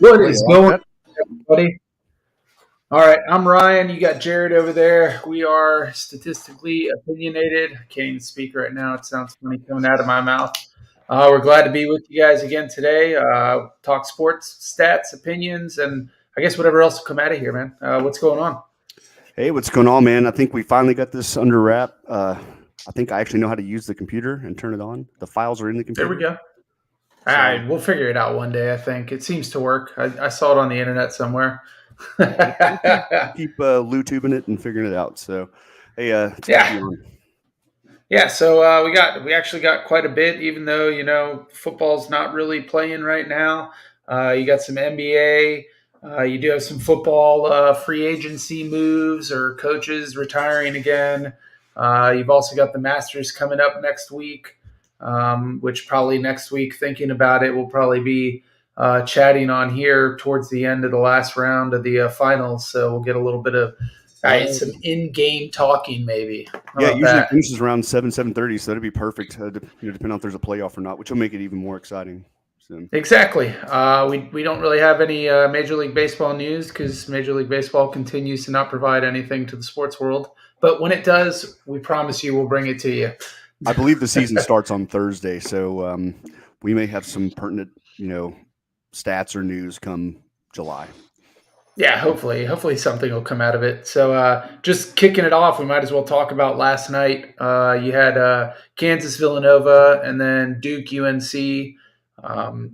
What Well, you is like going that? on, buddy? All right, I'm Ryan. You got Jarrod over there. We are statistically opinionated. I can't even speak right now. It sounds funny coming out of my mouth. We're glad to be with you guys again today. Talk sports, stats, opinions, and I guess whatever else will come out of here, man. What's going on? Hey, what's going on, man? I think we finally got this under wrap. I think I actually know how to use the computer and turn it on. The files are in the There we computer. go. All So, right, we'll figure it out one day. I think it seems to work. I saw it on the internet somewhere. yeah, we'll keep tubing it and figuring it out. So, hey, it's good to be Yeah, on. Yeah, so we actually got quite a bit, even though football's not really playing right now. You got some NBA. You do have some football free agency moves or coaches retiring again. You've also got the Masters coming up next week, which probably next week, thinking about it, we'll probably be chatting on here towards the end of the last round of the finals. So we'll get a little bit of some in-game talking, maybe. How Yeah, it about usually that? finishes around 7:30, so that'd be perfect. Depending on if there's a playoff or not, which will make it even more exciting. So, Exactly. We don't really have any Major League Baseball news because Major League Baseball continues to not provide anything to the sports world. But when it does, we promise you we'll bring it to you. I believe the season starts on Thursday, so we may have some pertinent, stats or news come July. Yeah, hopefully something will come out of it. So just kicking it off, we might as well talk about last night. You had Kansas Villanova and then Duke UNC.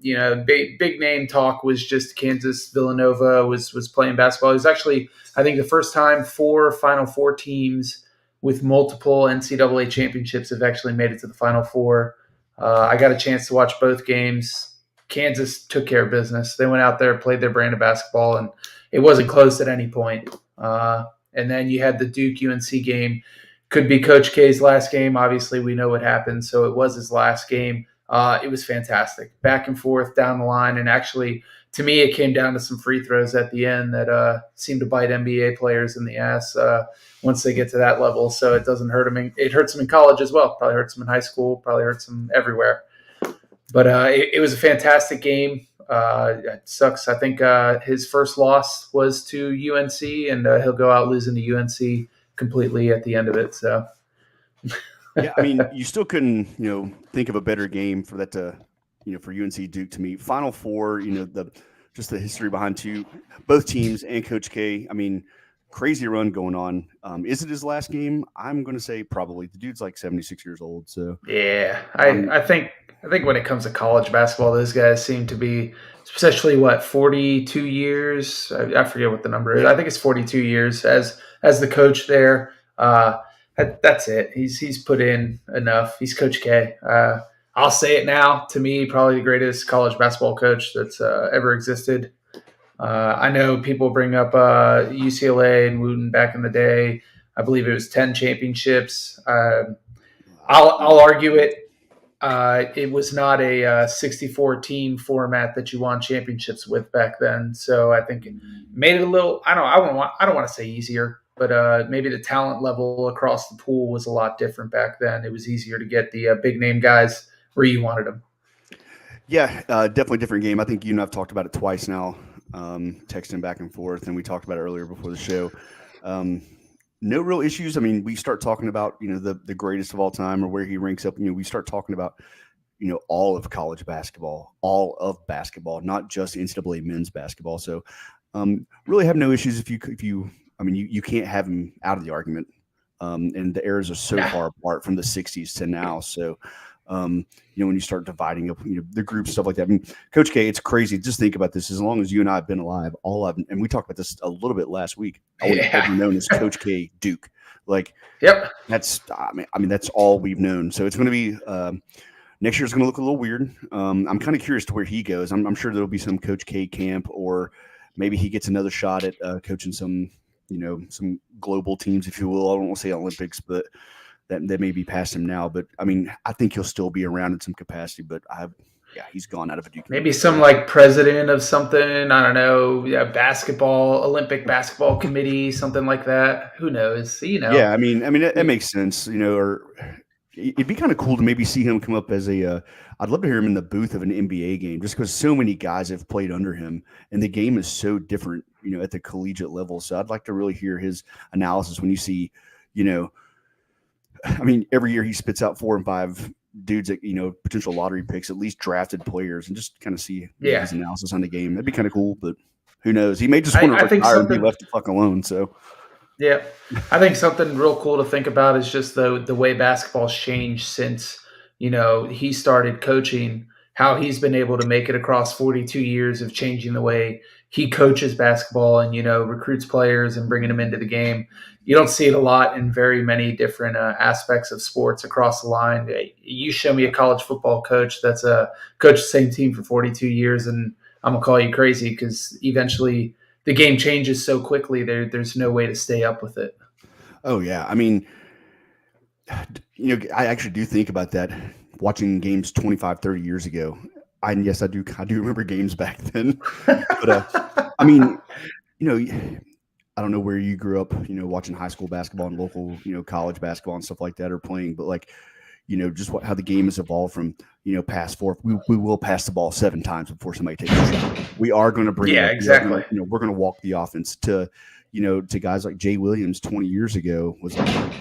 Big name talk was just Kansas Villanova was playing basketball. It was actually, I think, the first time four Final Four teams with multiple NCAA championships have actually made it to the Final Four. I got a chance to watch both games. Kansas took care of business. They went out there, played their brand of basketball, and it wasn't close at any point. And then you had the Duke UNC game. Could be Coach K's last game. Obviously, we know what happened, so it was his last game. It was fantastic, back and forth down the line, and actually, to me, it came down to some free throws at the end that seemed to bite NBA players in the ass once they get to that level. So it doesn't hurt them. It hurts them in college as well. Probably hurts them in high school. Probably hurts them everywhere. But it was a fantastic game. It sucks. I think his first loss was to UNC, and he'll go out losing to UNC completely at the end of it. So, Yeah, I mean, you still couldn't, think of a better game for that to, for UNC Duke to meet. Final Four, just the history behind both teams and Coach K. I mean, crazy run going on. Is it his last game? I'm going to say probably. The dude's like 76 years old. So, yeah, um, I think when it comes to college basketball, those guys seem to be, especially 42 years. I forget what the number is. yeah, I think it's 42 years as the coach there. That's it. He's put in enough. He's Coach K. I'll say it now. To me, probably the greatest college basketball coach that's ever existed. I know people bring up UCLA and Wooten back in the day. I believe it was 10 championships. I'll argue it. It was not a 64 team format that you won championships with back then. So I think it made it a little. I don't want to say easier, but maybe the talent level across the pool was a lot different back then. It was easier to get the big name guys where you wanted them. yeah, definitely different game. I think you and I've talked about it twice now, texting back and forth, and we talked about it earlier before the show. Um, no real issues. I mean, we start talking about the greatest of all time or where he ranks up. We start talking about all of college basketball, all of basketball, not just NCAA men's basketball. So really have no issues if you. I mean, you can't have him out of the argument. And the eras are so Nah, far apart from the '60s to now. So when you start dividing up the groups, stuff like that. I mean, Coach K, it's crazy. Just think about this. As long as you and I have been alive, and we talked about this a little bit last week. All we've ever yeah, known is Coach K Duke. Like yep. that's that's all we've known. So it's going to be next year's going to look a little weird. I'm kind of curious to where he goes. I'm sure there'll be some Coach K camp, or maybe he gets another shot at coaching some global teams, if you will. I don't want to say Olympics, but that may be past him now. But I mean, I think he'll still be around in some capacity. But he's gone out of a Duke Maybe universe. some like president of something. I don't know. Yeah, basketball, Olympic basketball committee, something like that. Who knows? Yeah, I mean, it makes sense, or it'd be kind of cool to maybe see him come up as a. I'd love to hear him in the booth of an NBA game, just because so many guys have played under him, and the game is so different, at the collegiate level. So I'd like to really hear his analysis when you see, you know, I mean, every year he spits out 4 and 5 dudes that potential lottery picks, at least drafted players, and just kind of see Yeah, his analysis on the game. That'd be kind of cool, but who knows? He may just want to I think retire and be something. left the fuck alone. So Yeah, I think something real cool to think about is just the way basketball's changed since he started coaching. How he's been able to make it across 42 years of changing the way he coaches basketball and recruits players and bringing them into the game. You don't see it a lot in very many different aspects of sports across the line. You show me a college football coach that's coached the same team for 42 years, and I'm gonna call you crazy because eventually the game changes so quickly. There's no way to stay up with it. oh yeah, I mean, I actually do think about that watching games 25, 30 years ago. Yes, I do remember games back then. But I mean, you know, I don't know where you grew up, watching high school basketball and local, college basketball and stuff like that or playing, but like, just how the game has evolved from, pass forth. We will pass the ball 7 times before somebody takes a shot. We are going to bring it Yeah, up. exactly. We're going to walk the offense to, to guys like Jay Williams 20 years ago was like,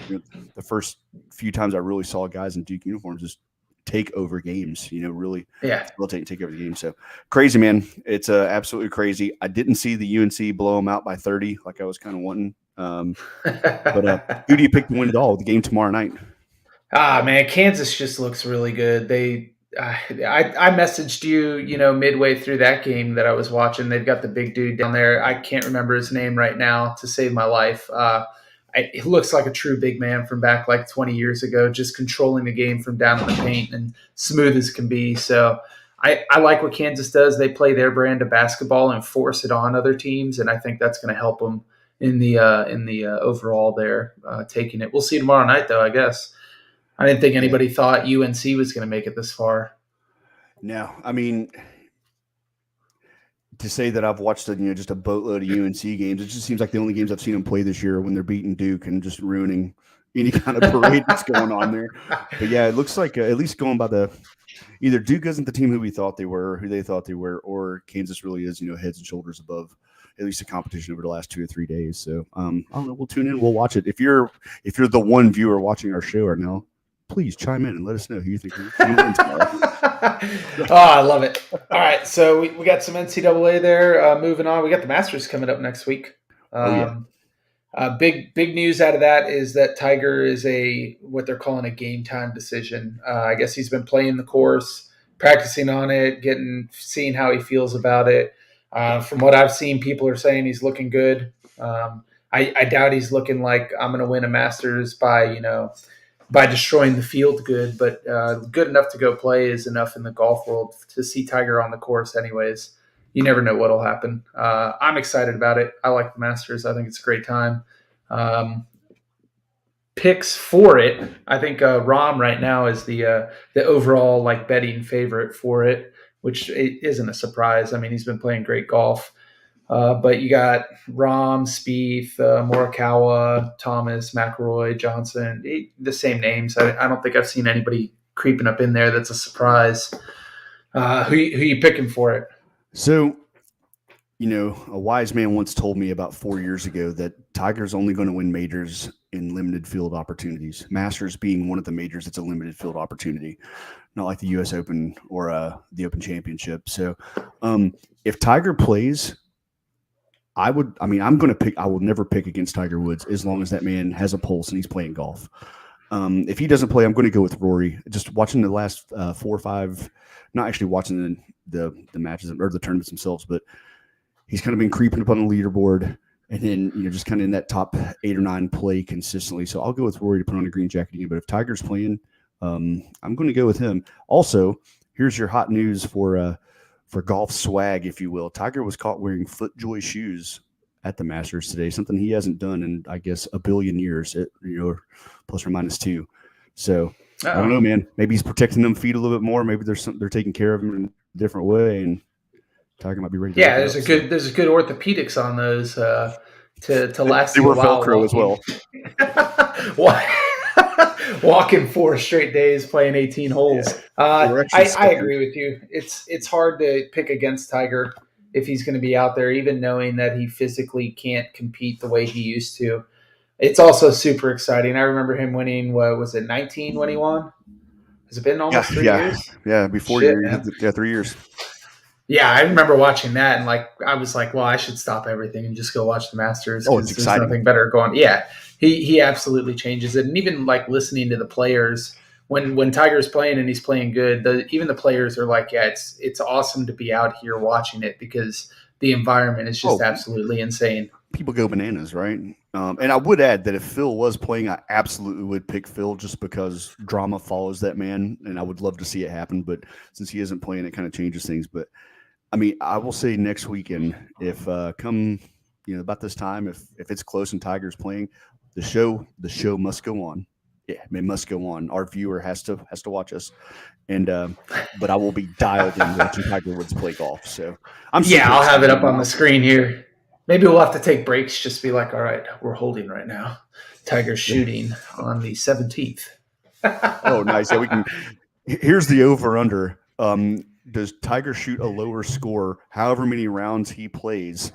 the first few times I really saw guys in Duke uniforms just take over games, really Yeah. facilitate and take over the game. So crazy, man. It's absolutely crazy. I didn't see the UNC blow them out by 30 like I was kind of wanting. But who do you pick to win it all? The game tomorrow night. Man, Kansas just looks really good. I messaged you, midway through that game that I was watching. They've got the big dude down there. I can't remember his name right now to save my life. It looks like a true big man from back like 20 years ago, just controlling the game from down in the paint and smooth as can be. So I like what Kansas does. They play their brand of basketball and force it on other teams, and I think that's going to help them in the overall there taking it. We'll see tomorrow night, though. I guess I didn't think Yeah. anybody thought UNC was going to make it this far. No, I mean, to say that I've watched just a boatload of UNC games, it just seems like the only games I've seen them play this year are when they're beating Duke and just ruining any kind of parade that's going on there. But yeah, it looks like at least going by either Duke isn't the team who we thought they were, who they thought they were, or Kansas really is, heads and shoulders above at least the competition over the last 2 or 3 days. So I don't know. We'll tune in. We'll watch it. If you're the one viewer watching our show right now, please chime in and let us know who you think will win tomorrow. Oh, I love it. All right, so we got some NCAA there. Moving on, we got the Masters coming up next week. Oh yeah. Big news out of that is that Tiger is what they're calling a game time decision. I guess he's been playing the course, practicing on it, seeing how he feels about it. From what I've seen, people are saying he's looking good. I doubt he's looking like I'm going to win a Masters by destroying the field good, but good enough to go play is enough in the golf world to see Tiger on the course anyways. You never know what'll happen. I'm excited about it. I like the Masters. I think it's a great time. Picks for it, I think Rahm right now is the overall like betting favorite for it, which isn't a surprise. I mean, he's been playing great golf. But you got Rahm, Spieth, Morikawa, Thomas, McIlroy, Johnson, the same names. I don't think I've seen anybody creeping up in there that's a surprise. Who you picking for it? So, a wise man once told me about 4 years ago that Tiger's only going to win majors in limited field opportunities. Masters being one of the majors that's a limited field opportunity, not like the U.S. Open or the Open Championship. So, if Tiger plays, I'm going to pick. I will never pick against Tiger Woods as long as that man has a pulse and he's playing golf. If he doesn't play, I'm going to go with Rory. Just watching the last 4 or 5, not actually watching the matches or the tournaments themselves, but he's kind of been creeping up on the leaderboard, and then just kind of in that top 8 or 9 play consistently. So I'll go with Rory to put on a green jacket again. But if Tiger's playing, I'm going to go with him. Also, here's your hot news for golf swag, if you will. Tiger was caught wearing FootJoy shoes at the Masters today, something he hasn't done in, I guess, a billion years, plus or minus 2. So I don't know, man. Maybe he's protecting them feet a little bit more. Maybe they're taking care of him in a different way, and Tiger might be ready. Yeah, there's a good orthopedics on those to last they you were a while. Velcro as well. Why? Walking 4 straight days, playing 18 Yeah, holes. we're actually I second. agree with you. It's hard to pick against Tiger if he's going to be out there, even knowing that he physically can't compete the way he used to. It's also super exciting. I remember him winning. What was it, 19 when he won? Has it been Yeah, almost 3 years? yeah. Before Shit, you, man. yeah, 3 years. Yeah, I remember watching that and like I was like, well, I should stop everything and just go watch the Masters Oh, it's because there's exciting. nothing better going. Yeah, he absolutely changes it, and even like listening to the players when Tiger's playing and he's playing good, even the players are like, yeah, it's awesome to be out here watching it because the environment is just Oh, absolutely insane. people go bananas, right? And I would add that if Phil was playing, I absolutely would pick Phil just because drama follows that man, and I would love to see it happen. But since he isn't playing, it kind of changes things. But I mean, I will say next weekend, if come about this time, if it's close and Tiger's playing, the show must go on. Yeah, it must go on. Our viewer has to watch us, and but I will be dialed in watching Tiger Woods play golf. So I'm Yeah, super I'll have it excited. up on the screen here. Maybe we'll have to take breaks. Just be like, all right, we're holding right now. Tiger's Yeah. shooting on the 17th. Oh, nice. Yeah, we can. Here's the over under. Does Tiger shoot a lower score, however many rounds he plays,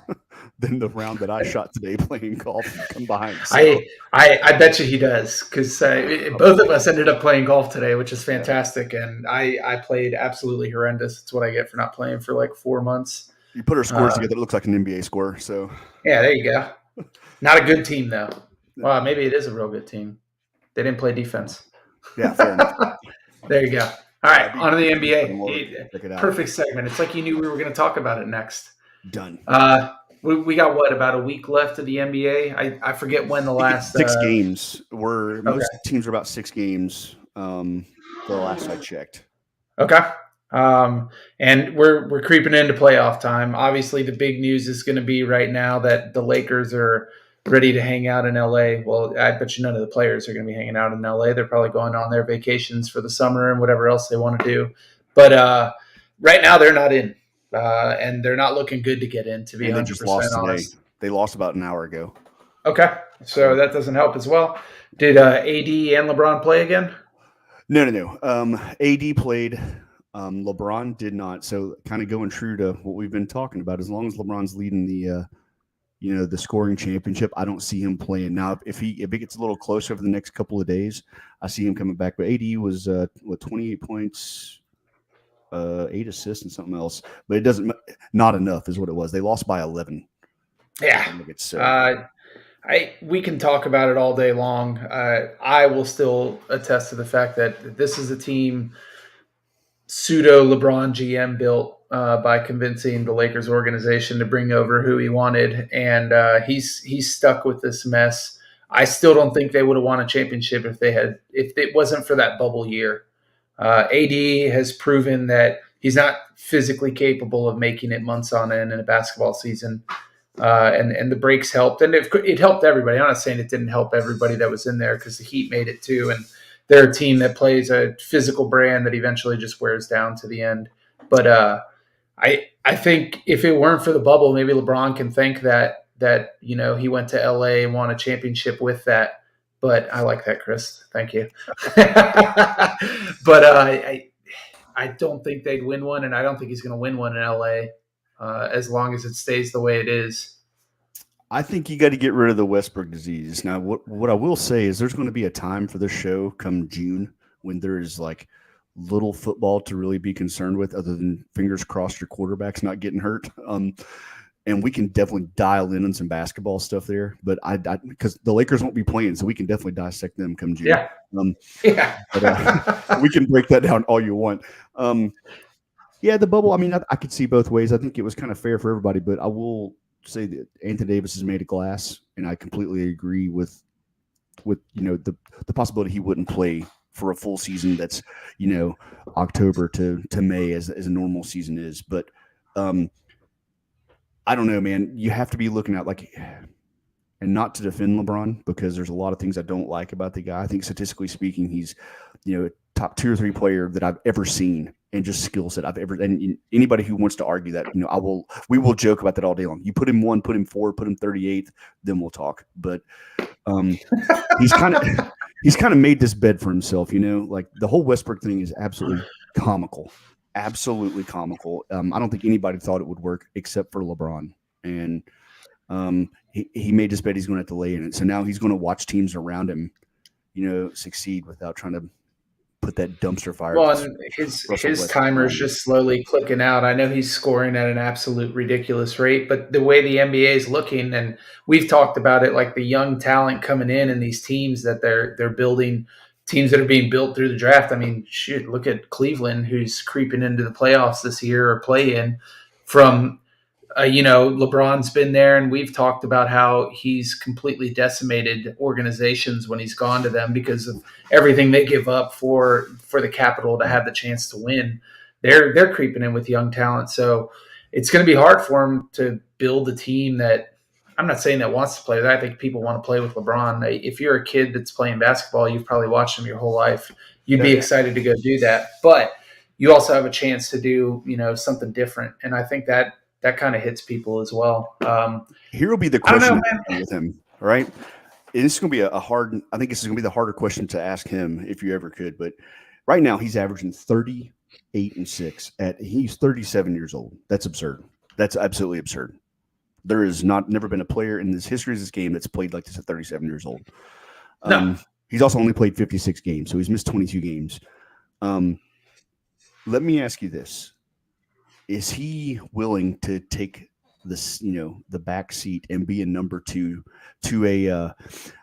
than the round that I shot today playing golf combined? So, I bet you he does because both of us ended up playing golf today, which is yeah, fantastic. And I played absolutely horrendous. It's what I get for not playing for like 4 months. you put our scores Uh, together, it looks like an NBA score. So, yeah, there you go. Not a good team though. Well, maybe it is a real good team. They didn't play defense. yeah, fair enough. There you go. All right, Yeah, on to the be fun to NBA. check it out. Perfect segment. It's like you knew we were going to talk about it next. Done. We got what, about a week left of the NBA? I forget when the I think it's last 6 games. Where okay. most teams are about 6 games. The last I checked. Okay. And we're creeping into playoff time. Obviously, the big news is going to be right now that the Lakers are ready to hang out in LA. Well, I bet you none of the players are going to be hanging out in LA. They're probably going on their vacations for the summer and whatever else they want to do. But right now, they're not in, and they're not looking good to get in. To be And they just lost 100% today. honest. They lost about an hour ago. Okay, so that doesn't help as well. Did AD and LeBron play again? No. AD played. LeBron did not. So kind of going true to what we've been talking about. As long as LeBron's leading the scoring championship, I don't see him playing. Now, if it gets a little closer over the next couple of days, I see him coming back. But AD was 28 points, 8 assists, and something else. But it doesn't. Not enough is what it was. They lost by 11. Yeah. We can talk about it all day long. I will still attest to the fact that this is a team pseudo LeBron GM built by convincing the Lakers organization to bring over who he wanted, and he's stuck with this mess. I still don't think they would have won a championship if it wasn't for that bubble year. AD has proven that he's not physically capable of making it months on end in a basketball season. And the breaks helped, and it helped everybody. I'm not saying it didn't help everybody that was in there because the Heat made it too, and they're a team that plays a physical brand that eventually just wears down to the end. But I think if it weren't for the bubble, maybe LeBron can thank that he went to LA and won a championship with that. But I like that, Chris. Thank you. But I don't think they'd win one, and I don't think he's going to win one in LA. As long as it stays the way it is. I think you got to get rid of the Westbrook disease. Now, what I will say is there's going to be a time for this show come June when there is like little football to really be concerned with, other than fingers crossed your quarterback's not getting hurt. And we can definitely dial in on some basketball stuff there. But I because the Lakers won't be playing, so we can definitely dissect them come June. Yeah. But, we can break that down all you want. Yeah, the bubble. I mean, I could see both ways. I think it was kind of fair for everybody, but I will say that Anthony Davis is made of glass, and I completely agree with the possibility he wouldn't play for a full season. That's October to May as a normal season is. But I don't know, man. You have to be looking at and not to defend LeBron because there's a lot of things I don't like about the guy. I think statistically speaking, he's a top 2 or 3 player that I've ever seen. And just skill set I've ever. And anybody who wants to argue that, we will joke about that all day long. You put him 1, put him 4, put him 38th, then we'll talk. But he's kind of he's kind of made this bed for himself. Like the whole Westbrook thing is absolutely comical, absolutely comical. I don't think anybody thought it would work except for LeBron, and he made this bet he's going to have to lay in it. So now he's going to watch teams around him, succeed without trying to put that dumpster fire. Well, That's and Russell his Westbrook timer is around him. just slowly clicking out. I know he's scoring at an absolute ridiculous rate, but the way the NBA is looking, and we've talked about it, like the young talent coming in and these teams that they're building, teams that are being built through the draft. I mean, shit, look at Cleveland, who's creeping into the playoffs this year or play in from LeBron's been there, and we've talked about how he's completely decimated organizations when he's gone to them because of everything they give up for the capital to have the chance to win. They're creeping in with young talent, so it's going to be hard for him to build a team that. I'm not saying that wants to play. I think people want to play with LeBron. If you're a kid that's playing basketball, you've probably watched him your whole life. You'd be Yeah. excited to go do that, but you also have a chance to do something different, and I think that kind of hits people as well. Here will be the I don't know, question man. with him, right? And this is going to be a hard. I think this is going to be the harder question to ask him if you ever could. But right now, he's averaging 38-6. He's 37 years old. That's absurd. That's absolutely absurd. There is never been a player in this history of this game that's played like this at 37 years old. No, He's also only played 56 games, so he's missed 22 games. Let me ask you this: is he willing to take this, the back seat and be a number two to a?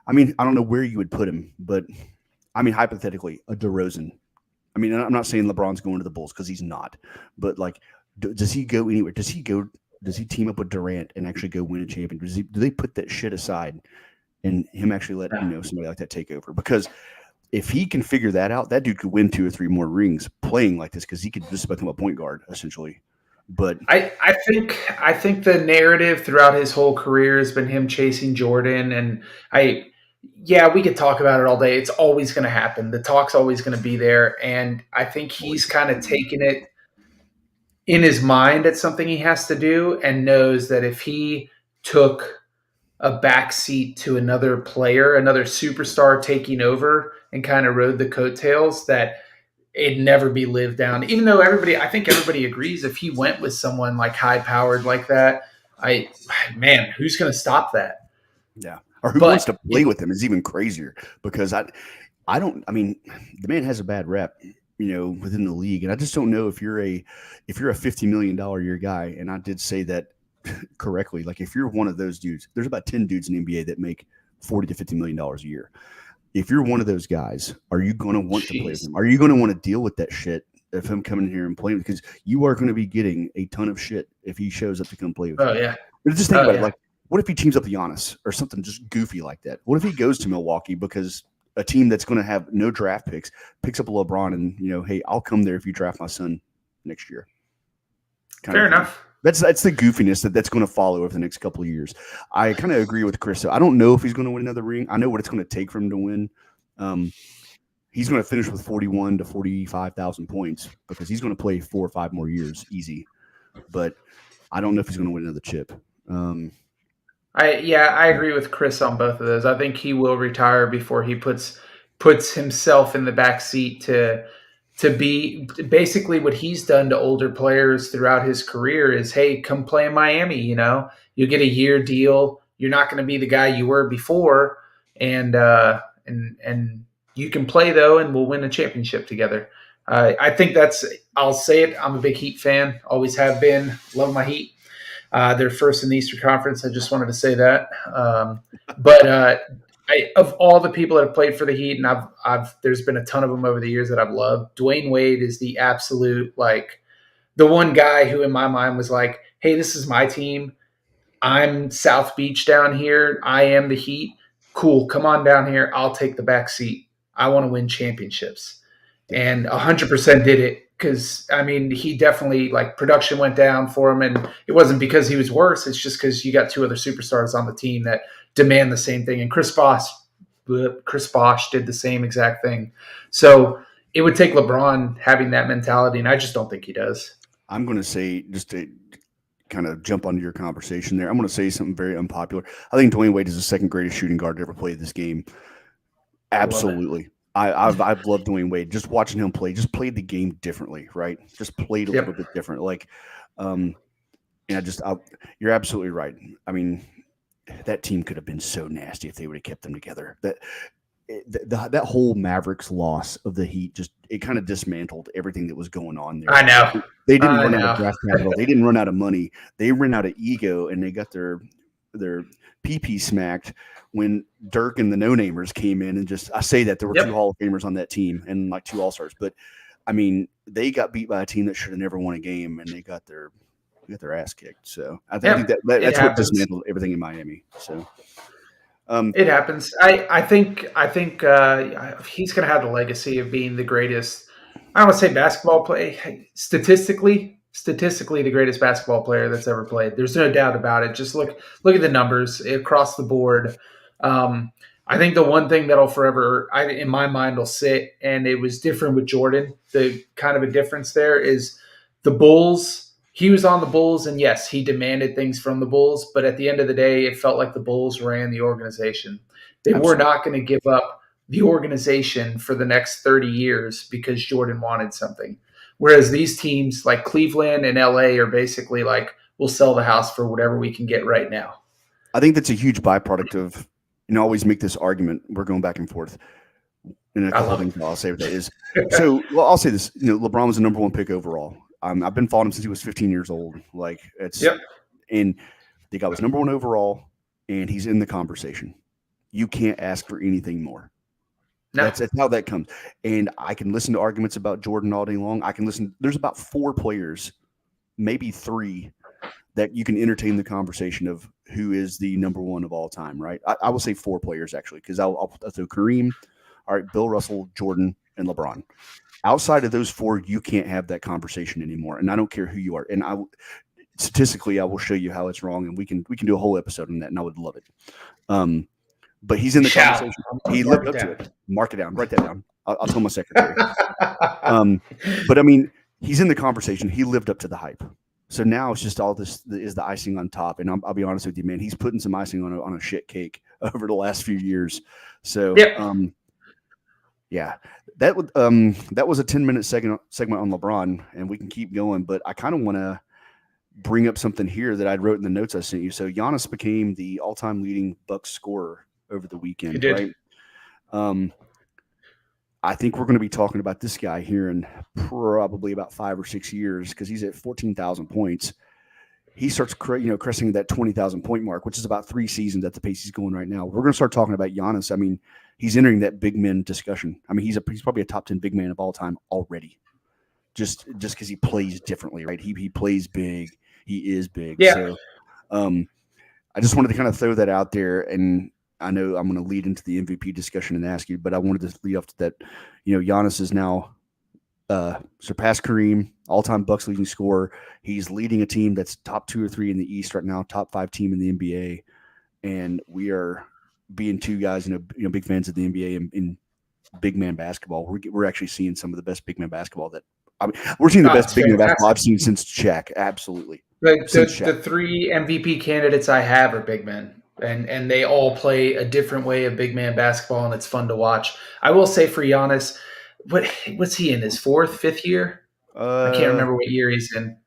I mean, I don't know where you would put him, but I mean, hypothetically, a DeRozan. I mean, I'm not saying LeBron's going to the Bulls because he's not, but like, does he go anywhere? Does he go? Does he team up with Durant and actually go win a championship? Do they put that shit aside and him actually let somebody like that take over? Because if he can figure that out, that dude could win 2 or 3 more rings playing like this because he could just become a point guard essentially. But I think the narrative throughout his whole career has been him chasing Jordan, and yeah, we could talk about it all day. It's always going to happen. The talk's always going to be there, and I think he's kind of taken it in his mind it's something he has to do, and knows that if he took a backseat to another player, another superstar taking over and kind of rode the coattails, that it'd never be lived down. Even though I think everybody agrees if he went with someone like high powered like that, man, who's going to stop that? yeah, or who wants But to play with him is even crazier because I don't. I mean, the man has a bad rep, within the league, and I just don't know if you're a $50 million a year guy, and I did say that correctly. Like if you're one of those dudes, there's about 10 dudes in the NBA that make $40 to $50 million a year. If you're one of those guys, are you going to want to play with him? Are you going to want to deal with that shit of him coming here and playing? Because you are going to be getting a ton of shit if he shows up to come play with you. oh yeah, But just think about it. Like, what if he teams up with Giannis or something just goofy like that? What if he goes to Milwaukee because a team that's going to have no draft picks up a LeBron and, hey, I'll come there if you draft my son next year. Fair enough. That's the goofiness that's going to follow over the next couple of years. I kind of agree with Chris. I don't know if he's going to win another ring. I know what it's going to take for him to win. He's going to finish with 41 to 45,000 points because he's going to play 4 or 5 more years easy. But I don't know if he's going to win another chip. I agree with Chris on both of those. I think he will retire before he puts himself in the back seat to be basically what he's done to older players throughout his career is, hey, come play in Miami. You get a year deal. You're not going to be the guy you were before, and you can play though, and we'll win a championship together. I think I'll say it. I'm a big Heat fan. Always have been. Love my Heat. They're first in the Eastern Conference. I just wanted to say that. But of all the people that have played for the Heat, and there's been a ton of them over the years that I've loved. Dwayne Wade is the absolute the one guy who in my mind was like, hey, this is my team. I'm South Beach down here. I am the Heat. Cool, come on down here. I'll take the back seat. I want to win championships, and 100% did it. Because I mean, he definitely production went down for him, and it wasn't because he was worse. It's just because you got 2 other superstars on the team that demand the same thing. And Chris Bosh did the same exact thing. So it would take LeBron having that mentality, and I just don't think he does. I'm going to say, just to kind of jump onto your conversation there, I'm going to say something very unpopular. I think Dwayne Wade is the second greatest shooting guard to ever play this game. I love it. Absolutely. I've loved Dwayne Wade. Just watching him play, just played the game differently, right? Just played a little Yep. bit different. Like, um, and you're absolutely right. I mean, that team could have been so nasty if they would have kept them together. That whole Mavericks loss of the Heat just it kind of dismantled everything that was going on I there. know. They didn't I run out of know. draft capital. They didn't run out of money. They ran out of ego, and they got their PP smacked when Dirk and the No Namers came in and just I say that there were two Yep. Hall of Famers on that team and like two All Stars, but I mean they got beat by a team that should have never won a game, and they got their ass kicked. So I think Yep. It that's what happens. dismantled everything in Miami. So um, It happens. I think he's going to have the legacy of being the greatest. I don't want to say basketball play statistically the greatest basketball player that's ever played. There's no doubt about it. Just look at the numbers across the board. Um, I think the one thing that'll forever, in my mind, will sit, and it was different with Jordan. The kind of a difference there is the Bulls. He was on the Bulls, and yes, he demanded things from the Bulls. But at the end of the day, it felt like the Bulls ran the organization. They were absolutely. not going to give up the organization for the next 30 years because Jordan wanted something. Whereas these teams like Cleveland and LA are basically like, we'll sell the house for whatever we can get right now. I think that's a huge byproduct of I always make this argument. We're going back and forth. And a I couple of love things I'll say with that is it. so. Well, I'll say this. LeBron was the number one pick overall. I've been following him since he was 15 years old. Like it's Yep. and the guy was number one overall, and he's in the conversation. You can't ask for anything more. No. That's how that comes. And I can listen to arguments about Jordan all day long. I can listen. There's about four players, maybe three, that you can entertain the conversation of who is the number one of all time, right? I will say four players actually, because I'll throw Kareem, all right, Bill Russell, Jordan, and LeBron. Outside of those four, you can't have that conversation anymore. And I don't care who you are. And statistically, I will show you how it's wrong, and we can do a whole episode on that, and I would love it. But he's in We the shall. conversation. I'm going He to mark lived it up to down. it. Mark it down. Write that down. I'll tell my secretary. But I mean, he's in the conversation. He lived up to the hype. So now it's just all this is the icing on top. And I'll be honest with you, man, he's putting some icing on a shit cake over the last few years. So Yep. yeah, that was a 10-minute segment on LeBron, and we can keep going. But I kind of want to bring up something here that I wrote in the notes I sent you. So Giannis became the all-time leading Bucks scorer over the He weekend, did. right? Um, I think we're going to be talking about this guy here in probably about 5 or 6 years because he's at 14,000 points. He starts, cresting that 20,000 point mark, which is about 3 seasons at the pace he's going right now. We're going to start talking about Giannis. I mean, he's entering that big man discussion. I mean, he's probably a top 10 big man of all time already. Just because he plays differently, right? He plays big. He is big. Yeah. So, I just wanted to kind of throw that out there, and I know I'm going to lead into the MVP discussion and ask you, but I wanted to lead up to that. Giannis is now surpassed Kareem, all-time Bucks leading scorer. He's leading a team that's top 2 or 3 in the East right now, top 5 team in the NBA, and we are being two guys, big fans of the NBA and in big man basketball. We're actually seeing some of the best big man basketball we're seeing the Oh, best it's big man basketball fantastic. I've seen since Shaq. Absolutely, since The Shaq. three MVP candidates I have are big men, and they all play a different way of big man basketball, and it's fun to watch. I will say for Giannis, what's he in his fourth, fifth year? I can't Uh, remember what year he's in.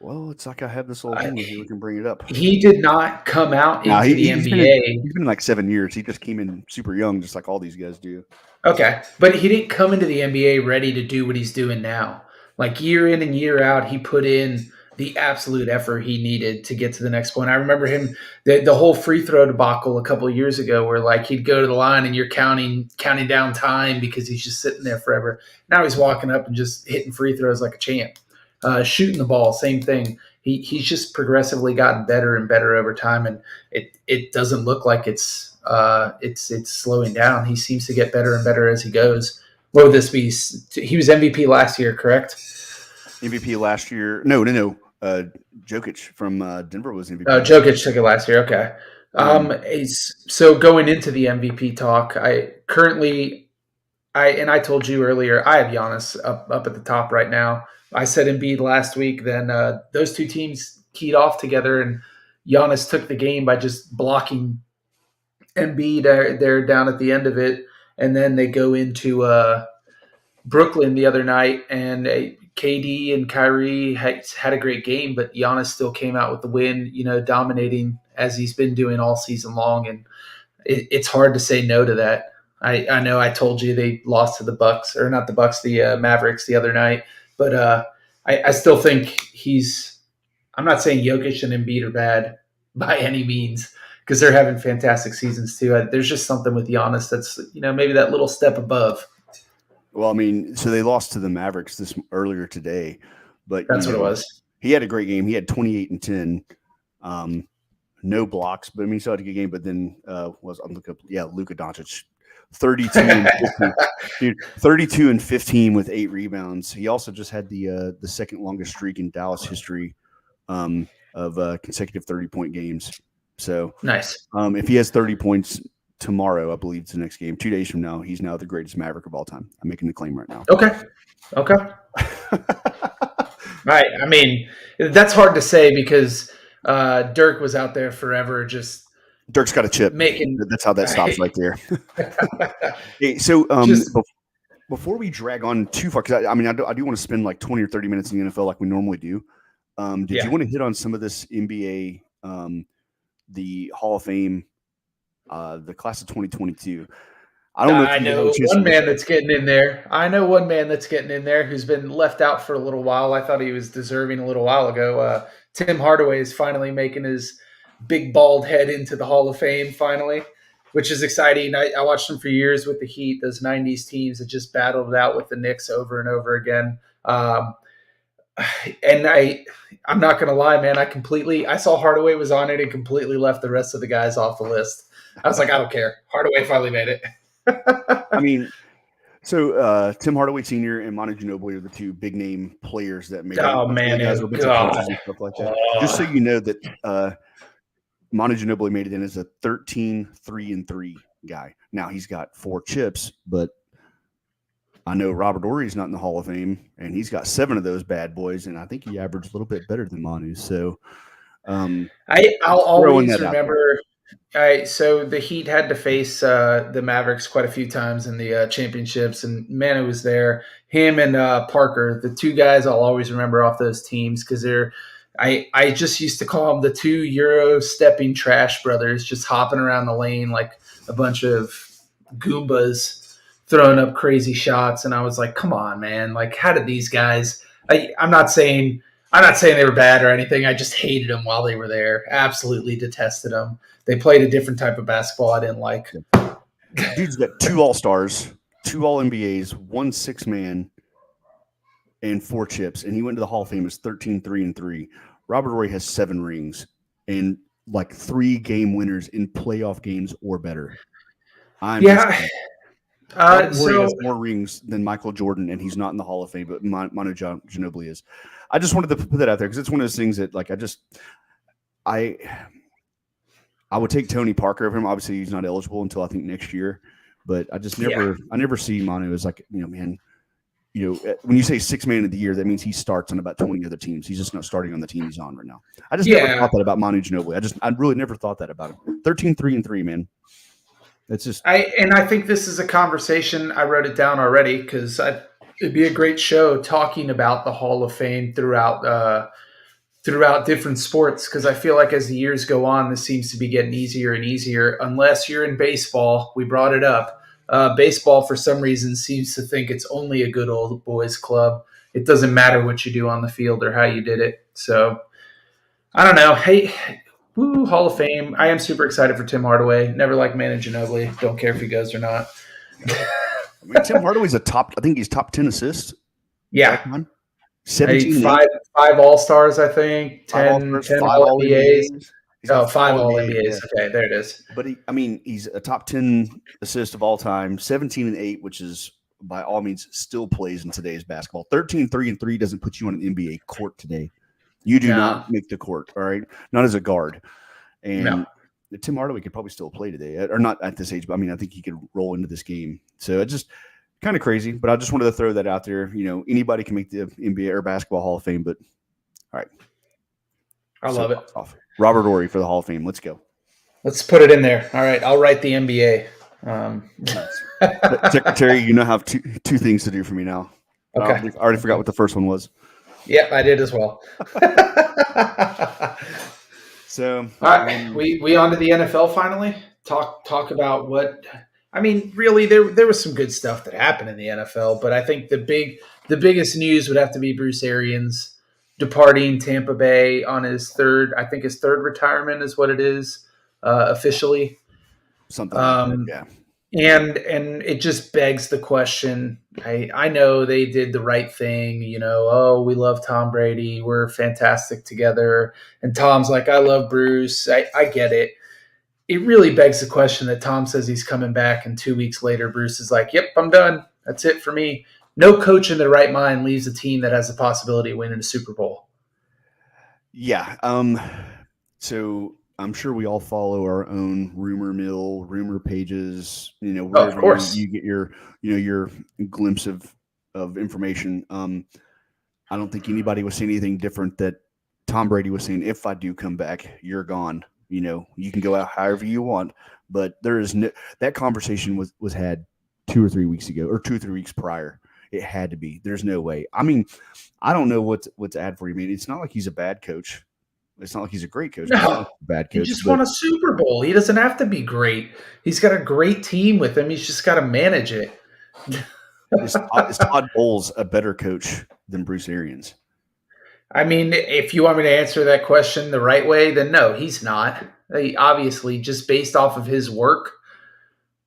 well, it's like I have this little I, thing here. We can bring it up. he did not come out Now into the NBA. he's been in like 7 years. He just came in super young, just like all these guys do. Okay, but he didn't come into the NBA ready to do what he's doing now. Like year in and year out, he put in the absolute effort he needed to get to the next point. I remember him the whole free throw debacle a couple of years ago, where like he'd go to the line and you're counting down time because he's just sitting there forever. Now he's walking up and just hitting free throws like a champ, shooting the ball, same thing. He's just progressively gotten better and better over time, and it doesn't look like it's slowing down. He seems to get better and better as he goes. What would this be? He was MVP last year, correct? MVP last year. No. Jokic from Denver was MVP Oh, last year. Jokic took it last year. Okay. Um, So going into the MVP talk, I told you earlier I have Giannis up at the top right now. I said Embiid last week. Then those two teams keyed off together, and Giannis took the game by just blocking Embiid there down at the end of it. and then they go into Brooklyn the other night, and KD and Kyrie had a great game, but Giannis still came out with the win, dominating as he's been doing all season long, and it's hard to say no to that. I know I told you they lost to the Bucks, or not the Bucks, the Mavericks the other night, but I still think he's. I'm not saying Jokic and Embiid are bad by any means because they're having fantastic seasons too. There's just something with Giannis that's maybe that little step above. Well, I mean, so they lost to the Mavericks earlier today, but That's what it was. He had a great game. He had 28 and 10. No blocks, but I mean, he still had a good game. But then Luka Doncic, 32 and 15. Dude, 32 and 15 with 8 rebounds. He also just had the second longest streak in Dallas history of consecutive 30-point games. So nice. If he has 30 points tomorrow, I believe it's the next game, 2 days from now, he's now the greatest Maverick of all time. I'm making the claim right now. Okay. Right. I mean, that's hard to say because Dirk was out there forever. Just Dirk's got a chip. That's how that stops right there. Hey, so before we drag on too far, because I do want to spend like 20 or 30 minutes in the NFL like we normally do. Did you want to hit on some of this NBA, the Hall of Fame, the class of 2022? I know one man that's getting in there. Who's been left out for a little while. I thought he was deserving a little while ago. Tim Hardaway is finally making his big bald head into the Hall of Fame finally, which is exciting. I watched him for years with the Heat, those 90s teams that just battled it out with the Knicks over and over again. And I'm not going to lie, man, I saw Hardaway was on it and completely left the rest of the guys off the list. I was like, I don't care. Hardaway finally made it. I mean, so Tim Hardaway Sr. and Manu Ginobili are the two big name players that made it. Oh, man. Guys with coaches and stuff like that. Just so you know that Manu Ginobili made it in as a 13-3-3 guy. Now he's got 4 chips, but I know Robert Ory's not in the Hall of Fame, and he's got 7 of those bad boys, and I think he averaged a little bit better than Manu. So I'll always remember. So the Heat had to face the Mavericks quite a few times in the championships, and Manu was there. Him and Parker, the 2 guys I'll always remember off those teams because I just used to call them the 2 Euro-stepping trash brothers, just hopping around the lane like a bunch of Goombas throwing up crazy shots. And I was like, come on, man. Like, how did these guys I'm not saying they were bad or anything. I just hated them while they were there. Absolutely detested them. They played a different type of basketball I didn't like. Dude's got 2 All-Stars, 2 All-NBAs, 1 6-man, and 4 chips. And he went to the Hall of Fame as 13-3-3. Robert Ory has 7 rings and like 3 game winners in playoff games or better. Robert Ory has more rings than Michael Jordan, and he's not in the Hall of Fame, but Manu Ginobili is. I just wanted to put that out there because it's one of those things that, like, I would take Tony Parker over him. Obviously, he's not eligible until I think next year, but I just never see Manu as like, man, when you say 6 man of the year, that means he starts on about 20 other teams. He's just not starting on the team he's on right now. I just never thought that about Manu Ginobili. I really never thought that about him. 13-3-3, man. It's just I think this is a conversation. I wrote it down already because it'd be a great show talking about the Hall of Fame throughout different sports. Because I feel like as the years go on, this seems to be getting easier and easier. Unless you're in baseball, we brought it up. Baseball, for some reason, seems to think it's only a good old boys club. It doesn't matter what you do on the field or how you did it. So I don't know. Hey. Woo, Hall of Fame. I am super excited for Tim Hardaway. Never liked Manu Ginobili. Don't care if he goes or not. Tim Hardaway's I think he's top 10 assists. Yeah. 17. 5 All-Stars, I think. 10 All-NBAs. 5 All-NBAs. Yeah. Okay, there it is. But he's a top 10 assist of all time, 17 and 8, which is by all means still plays in today's basketball. 13-3-3 doesn't put you on an NBA court today. You do not make the court, all right? Not as a guard. And Tim Hardaway could probably still play today, or not at this age, but I think he could roll into this game. So it's just kind of crazy, but I just wanted to throw that out there. Anybody can make the NBA or Basketball Hall of Fame, but all right. I love it. Robert Ory for the Hall of Fame. Let's go. Let's put it in there. All right, I'll write the NBA. Nice. Secretary, you now have two things to do for me now. I Okay. already forgot what the first one was. Yep, I did as well. So, All right, we on to the NFL finally. Talk about what I mean. Really, there was some good stuff that happened in the NFL, but I think the biggest news would have to be Bruce Arians departing Tampa Bay on his third. I think his third retirement is what it is officially. something like that. Um, Yeah. and it just begs the question. I know they did the right thing, oh, we love Tom Brady, we're fantastic together, and Tom's like, I love Bruce. I get it. It really begs the question that Tom says he's coming back, and 2 weeks later Bruce is like, yep, I'm done, that's it for me. No coach in their right mind leaves a team that has the possibility of winning a Super Bowl. Yeah. So I'm sure we all follow our own rumor mill, rumor pages, Oh, of wherever course. you get your glimpse of information. I don't think anybody was saying anything different that Tom Brady was saying, if I do come back, you're gone. You can go out however you want. But there is no, that conversation was had 2 or 3 weeks ago, or 2 or 3 weeks prior. It had to be. There's no way. I mean, I don't know what to add for you. I mean, it's not like he's a bad coach. It's not like he's a great coach, but it's not like No, he's a bad he coach. just But won a Super Bowl. He doesn't have to be great. He's got a great team with him. He's just got to manage it. is Todd Bowles a better coach than Bruce Arians? I mean, if you want me to answer that question the right way, then no, he's not. Obviously, just based off of his work.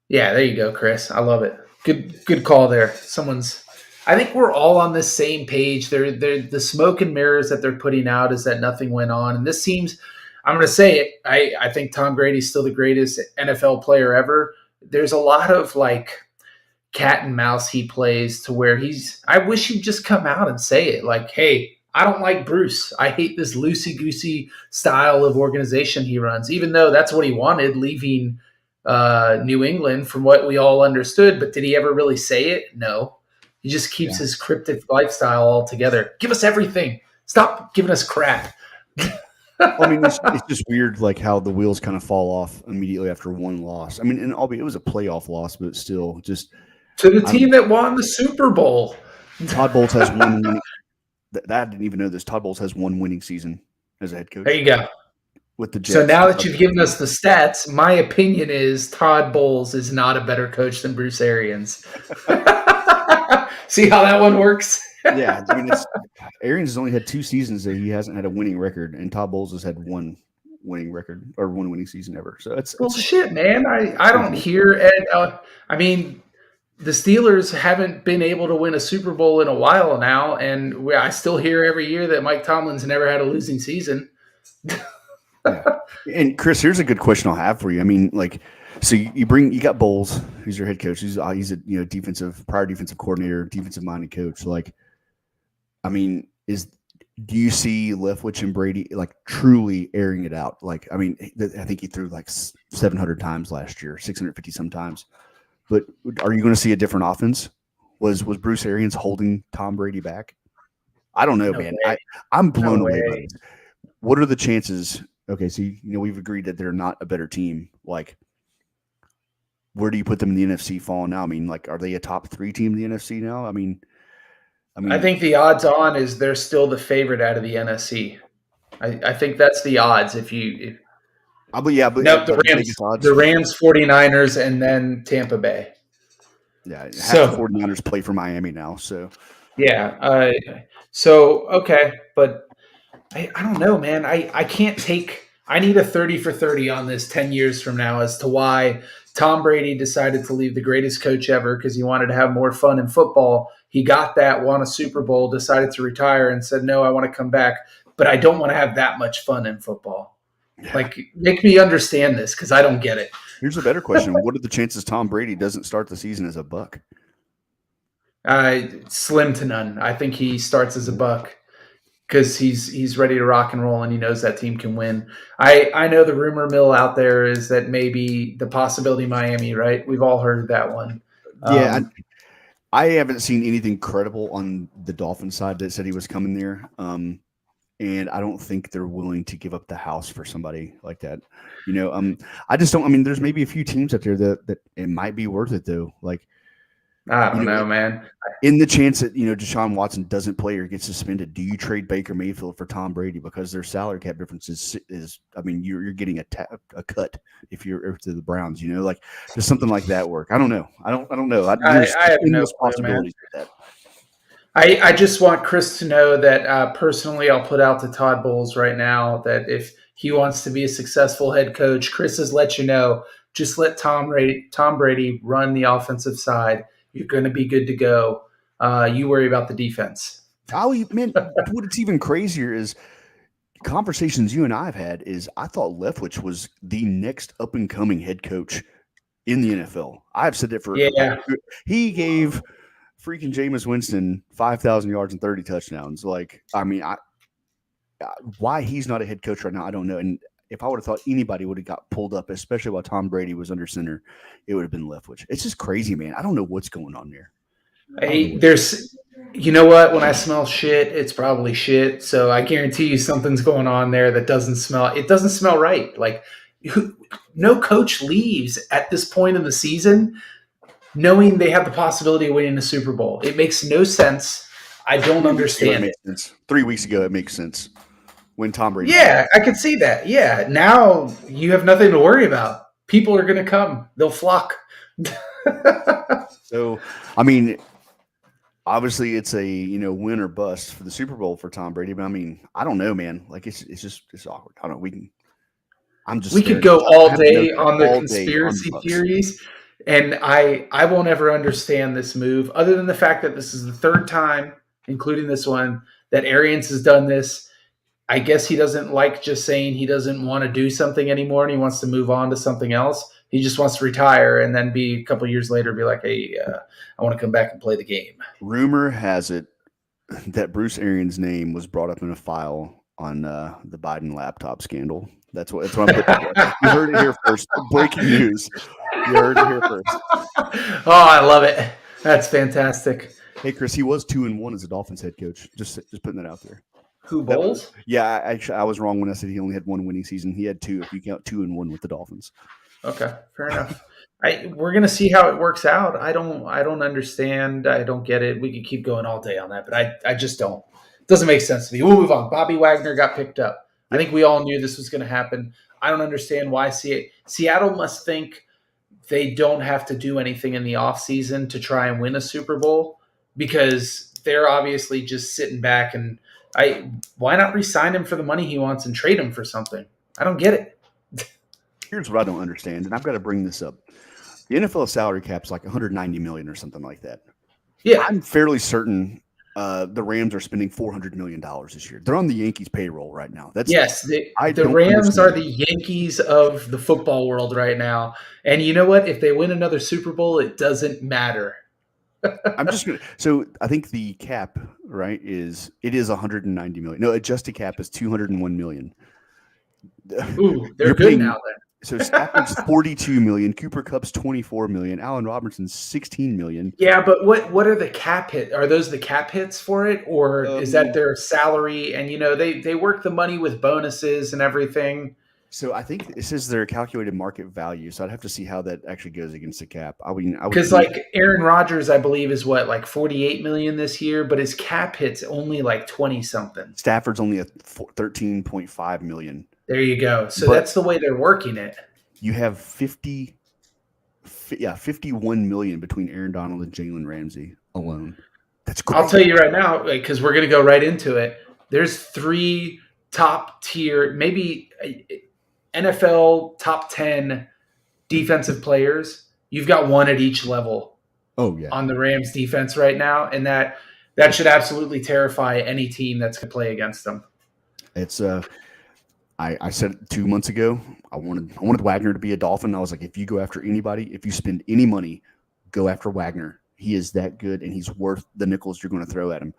Yeah, there you go, Chris. I love it. Good call there. I think we're all on the same page. They're the smoke and mirrors that they're putting out is that nothing went on, and this seems. I'm going to say it. I think Tom Brady's still the greatest NFL player ever. There's a lot of like cat and mouse he plays to where I wish he'd just come out and say it like, hey, I don't like Bruce. I hate this loosey goosey style of organization he runs, even though that's what he wanted leaving New England from what we all understood. But did he ever really say it? No. He just keeps Yeah. his cryptic lifestyle all together. Give us everything. Stop giving us crap. I mean, it's just weird, like how the wheels kind of fall off immediately after one loss. I mean, and albeit it was a playoff loss, but still, just To the I don't team know. that won the Super Bowl. Todd Bowles has one winning. That I didn't even know this. Todd Bowles has one winning season as a head There coach you go. with the So Jets. now that you've given us the stats, my opinion is Todd Bowles is not a better coach than Bruce Arians. See how that one works? Yeah, I mean, Arians has only had 2 seasons that he hasn't had a winning record, and Todd Bowles has had one winning record or one winning season ever. So it's Bullshit, man. I don't crazy. hear Ed. I mean, the Steelers haven't been able to win a Super Bowl in a while now, and I still hear every year that Mike Tomlin's never had a losing season. Yeah. And Chris, here's a good question I'll have for you. I mean, like, so you got Bowles, who's your head coach. He's a prior defensive coordinator, defensive minded coach. Like, I mean, do you see Leftwich and Brady like truly airing it out? Like, I mean, I think he threw like 700 times last year, 650 sometimes. But are you going to see a different offense? Was Bruce Arians holding Tom Brady back? I don't know, No man. way. I'm blown No away by way. this. What are the chances? Okay, so we've agreed that they're not a better team. Like, where do you put them in the NFC fall now? I mean, like, are they a top 3 team in the NFC now? I think the odds on is they're still the favorite out of the NFC. I think that's the odds. Nope, but the biggest odds. the Rams, 49ers, and then Tampa Bay. Yeah, half the So 49ers play for Miami now. So yeah, so okay, but I don't know, man. I can't take. I need a 30 for 30 on this 10 years from now as to why Tom Brady decided to leave the greatest coach ever because he wanted to have more fun in football. He got that, won a Super Bowl, decided to retire, and said, "No, I want to come back, but I don't want to have that much fun in football." yeah. Like, make me understand this because I don't get it. Here's a better question: what are the chances Tom Brady doesn't start the season as a Buck? Slim to none. I think he starts as a Buck because he's ready to rock and roll and he knows that team can win. I know the rumor mill out there is that maybe the possibility Miami, right? We've all heard that one. Yeah, I haven't seen anything credible on the Dolphins side that said he was coming there. and I don't think they're willing to give up the house for somebody like that. I just don't. I mean, there's maybe a few teams out there that it might be worth it though. Like, I you don't know, know, man. in the chance that Deshaun Watson doesn't play or gets suspended, do you trade Baker Mayfield for Tom Brady because their salary cap difference is I mean, you're getting a cut if you're to the Browns. Like, does something like that work? I don't know. I don't know. There's I have no endless clue, man. possibilities with that. I just want Chris to know that personally, I'll put out to Todd Bowles right now that if he wants to be a successful head coach, Chris has let you know, just let Tom Brady run the offensive side. You're going to be good to go. You worry about the defense. Man, what's even crazier is conversations you and I have had is I thought Leftwich was the next up and coming head coach in the NFL. I've said that for Yeah, he gave freaking Jameis Winston 5,000 yards and 30 touchdowns. Like, I mean, why he's not a head coach right now, I don't know. And if I would have thought anybody would have got pulled up, especially while Tom Brady was under center, it would have been Leftwich. It's just crazy, man. I don't know what's going on there. there's, you know what? When I smell shit, it's probably shit. So I guarantee you something's going on there that doesn't smell. It doesn't smell right. Like, no coach leaves at this point in the season knowing they have the possibility of winning the Super Bowl. It makes no sense. I don't 3 weeks ago, understand it. makes sense. 3 weeks ago, it makes sense when Tom Brady. Yeah, I could see that. Yeah, now you have nothing to worry about. People are going to come. They'll flock. So, I mean, obviously it's a win or bust for the Super Bowl for Tom Brady, but I mean, I don't know, man. Like it's awkward. I don't know. I'm just We could go I all have day notes on the all day on the conspiracy Bucks. theories, and I won't ever understand this move, other than the fact that this is the third time, including this one, that Arians has done this. I guess he doesn't like just saying he doesn't want to do something anymore and he wants to move on to something else. He just wants to retire and then be a couple years later be like, hey, I want to come back and play the game. Rumor has it that Bruce Arians' name was brought up in a file on the Biden laptop scandal. That's what I'm putting together. You heard it here first. Breaking news. You heard it here first. Oh, I love it. That's fantastic. Hey, Chris, he was 2-1 as a Dolphins head coach. Just putting that out there. Who Bowles? Yeah, I was wrong when I said he only had one winning season. He had two if you count 2-1 with the Dolphins. Okay, fair enough. We're gonna see how it works out. I don't understand. I don't get it. We could keep going all day on that, but I just don't. It doesn't make sense to me. We'll move on. Bobby Wagner got picked up. I think we all knew this was going to happen. I don't understand why Seattle must think they don't have to do anything in the offseason to try and win a Super Bowl because they're obviously just sitting back and why not re-sign him for the money he wants and trade him for something? I don't get it. Here's what I don't understand, and I've got to bring this up. The NFL salary cap's like 190 million or something like that. Yeah. I'm fairly certain the Rams are spending $400 million this year. They're on the Yankees payroll right now. Yes, the don't Rams are understand. the Yankees of the football world right now. And you know what? If they win another Super Bowl, it doesn't matter. I'm just gonna. So I think the cap, right, is 190 million. No, adjusted cap is 201 million. Ooh, they're You're good paying, now so Stafford's 42 million, Cooper Kupp's 24 million, Allen Robinson's 16 million. Yeah, but what are the cap hit? Are those the cap hits for it, or is that their salary? And they work the money with bonuses and everything. So I think this is their calculated market value. So I'd have to see how that actually goes against the cap. I would Because like Aaron Rodgers, I believe, is what, like 48 million this year, but his cap hit's only like 20 something. Stafford's only at 13.5 million. There you go. So that's the way they're working it. You have 51 million between Aaron Donald and Jalen Ramsey alone. That's great. I'll tell you right now, because we're going to go right into it. There's 3 top tier, maybe NFL top 10 defensive players. You've got one at each level. Oh yeah, on the Rams defense right now, and that should absolutely terrify any team that's going to play against them. It's I said it 2 months ago. I wanted Wagner to be a Dolphin. I was like, if you go after anybody, if you spend any money, go after Wagner. He is that good, and he's worth the nickels you're going to throw at him.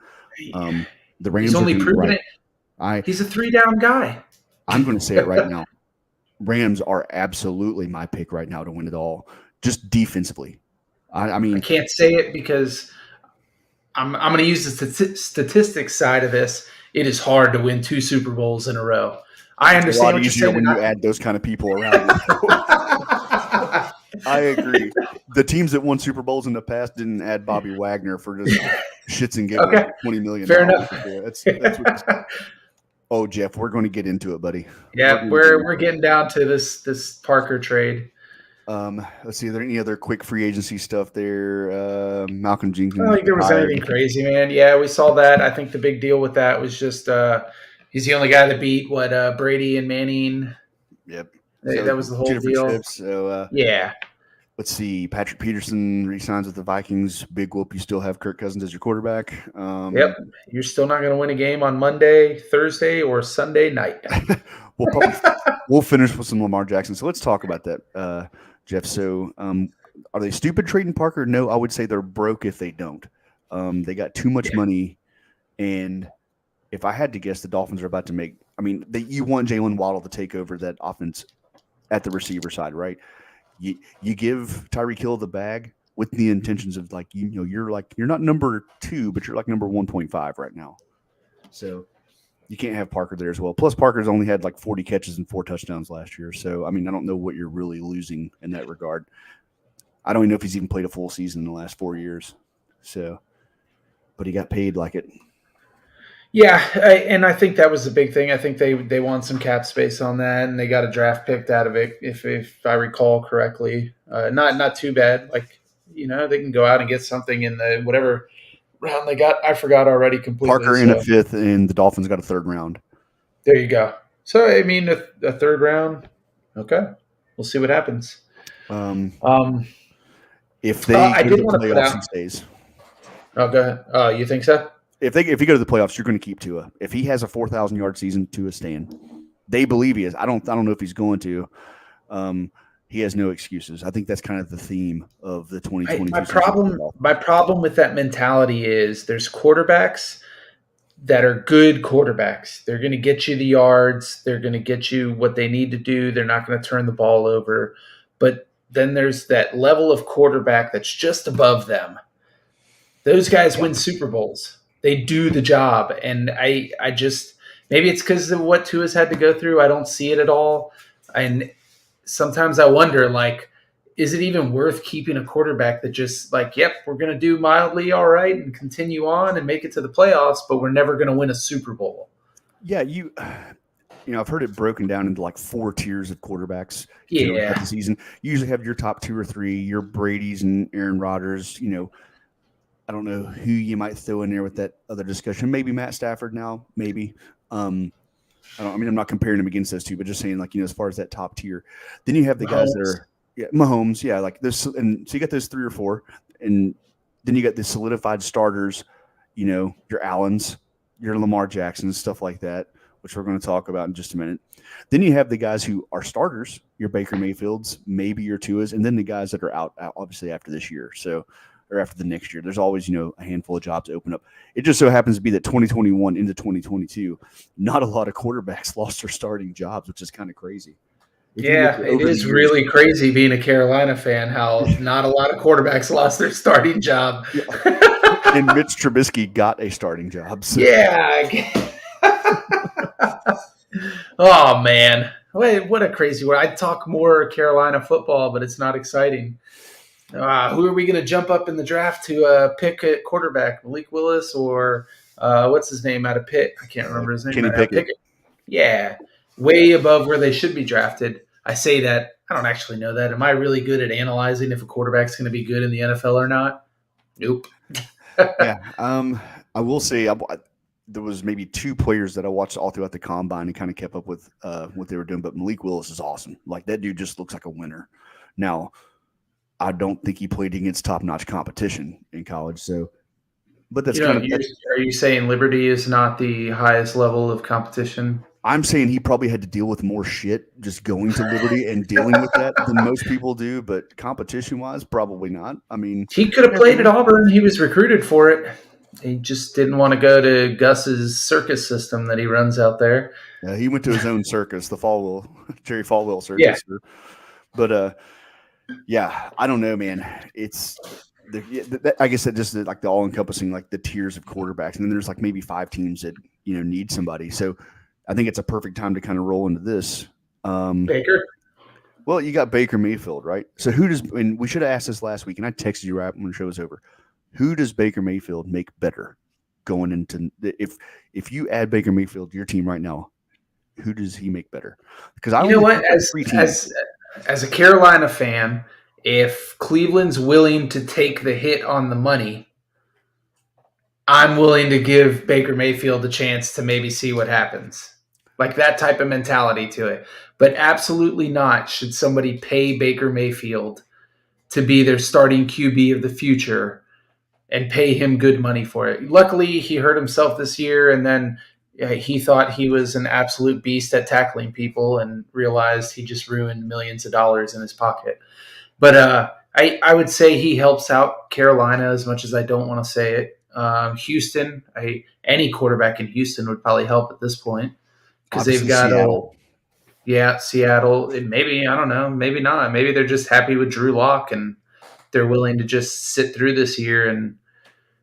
The Rams he's only proven right. it. He's a 3-down guy. I'm going to say it right now. Rams are absolutely my pick right now to win it all, just defensively. I mean, I can't say it because I'm going to use the statistics side of this. it is hard to win 2 Super Bowls in a row. I It's a understand lot what you're easier saying. when you add those kind of people around you. I agree. The teams that won Super Bowls in the past didn't add Bobby Wagner for just shits and giggles Okay, for $20 million. fair enough. Yeah, that's what. Oh, Jeff, we're going to get into it, buddy. Yeah, we're getting down to this Parker trade. Let's see. Are there any other quick free agency stuff there? Malcolm I don't Jenkins think there was retired. anything crazy, man. Yeah, we saw that. I think the big deal with that was just he's the only guy that beat Brady and Manning. Yep. So That was the two whole different deal. chips. So Yeah. let's see. Patrick Peterson resigns with the Vikings. Big whoop. You still have Kirk Cousins as your quarterback. Yep. You're still not going to win a game on Monday, Thursday, or Sunday night. We'll finish with some Lamar Jackson. So let's talk about that, Jeff. So are they stupid trading Parker? No, I would say they're broke if they don't. They got too much money, and if I had to guess, the Dolphins are about to make. I mean, you want Jalen Waddle to take over that offense at the receiver side, right? You give Tyreek Hill the bag with the intentions of you're not number 2, but you're like number 1.5 right now. So you can't have Parker there as well. Plus, Parker's only had like 40 catches and 4 touchdowns last year. So I mean, I don't know what you're really losing in that regard. I don't even know if he's even played a full season in the last 4 years. So, but he got paid like it. Yeah, and I think that was the big thing. I think they want some cap space on that, and they got a draft picked out of it, if I recall correctly. Not too bad. Like, they can go out and get something in the whatever round they got. I forgot already completely. Parker in a 5th, and the Dolphins got a 3rd round. There you go. So I mean, a 3rd round. Okay, we'll see what happens. If they I go did to the want to put playoffs, out. he stays. Oh, go ahead. Oh, you think so? If you go to the playoffs, you're going to keep Tua. If he has a 4,000-yard season, Tua's staying. They believe he is. I don't know if he's going to. He has no excuses. I think that's kind of the theme of the 2022 season. My problem with that mentality is there's quarterbacks that are good quarterbacks. They're going to get you the yards. They're going to get you what they need to do. They're not going to turn the ball over. But then there's that level of quarterback that's just above them. Those guys win Super Bowls. They do the job. And I just maybe it's because of what Tua's had to go through. I don't see it at all. And sometimes I wonder, like, is it even worth keeping a quarterback that just like, yep, we're going to do mildly all right and continue on and make it to the playoffs, but we're never going to win a Super Bowl? Yeah, I've heard it broken down into like 4 tiers of quarterbacks. Yeah. The season. You usually have your top 2 or 3, your Brady's and Aaron Rodgers. I don't know who you might throw in there with that other discussion. Maybe Matt Stafford now, maybe. I'm not comparing him against those 2, but just saying, like, as far as that top tier. Then you have the guys that are Mahomes, like this, and so you got those 3 or 4, and then you got the solidified starters, your Allens, your Lamar Jacksons, stuff like that, which we're going to talk about in just a minute. Then you have the guys who are starters, your Baker Mayfields, maybe your Tuas, and then the guys that are out obviously after this year. So, or after the next year, there's always, a handful of jobs open up. It just so happens to be that 2021 into 2022, not a lot of quarterbacks lost their starting jobs, which is kind of crazy. It is really crazy being a Carolina fan, how not a lot of quarterbacks lost their starting job. Yeah. And Mitch Trubisky got a starting job. So. Yeah. Oh, man. Wait, what a crazy world. I'd talk more Carolina football, but it's not exciting. Who are we going to jump up in the draft to pick at quarterback? Malik Willis or what's his name out of Pitt? I can't remember his name. Kenny Pickett. Yeah, way above where they should be drafted. I say that. I don't actually know that. Am I really good at analyzing if a quarterback's going to be good in the NFL or not? Nope. Yeah. I will say there was maybe 2 players that I watched all throughout the combine and kind of kept up with what they were doing. But Malik Willis is awesome. Like, that dude just looks like a winner. Now, I don't think he played against top-notch competition in college. So, but that's are you saying Liberty is not the highest level of competition? I'm saying he probably had to deal with more shit just going to Liberty and dealing with that than most people do. But competition-wise, probably not. I mean, he could have played at Auburn. He was recruited for it. He just didn't want to go to Gus's circus system that he runs out there. Yeah, he went to his own circus, the Jerry Falwell circus. Yeah. But yeah, I don't know, man. I guess that just like the all encompassing, like the tiers of quarterbacks, and then there's like maybe 5 teams that need somebody. So I think it's a perfect time to kind of roll into this. Baker. Well, you got Baker Mayfield, right? So who does? And we should have asked this last week, and I texted you right when the show was over. Who does Baker Mayfield make better going into if you add Baker Mayfield to your team right now? Who does he make better? Because I You know only what? think like 3 teams. As a Carolina fan, if Cleveland's willing to take the hit on the money, I'm willing to give Baker Mayfield a chance to maybe see what happens. Like that type of mentality to it. But absolutely not should somebody pay Baker Mayfield to be their starting QB of the future and pay him good money for it. Luckily, he hurt himself this year, and then he thought he was an absolute beast at tackling people and realized he just ruined millions of dollars in his pocket. But I would say he helps out Carolina as much as I don't want to say it. Houston, any quarterback in Houston would probably help at this point because they've Obviously, got Seattle. Seattle. Maybe I don't know, maybe not. Maybe they're just happy with Drew Lock and they're willing to just sit through this year and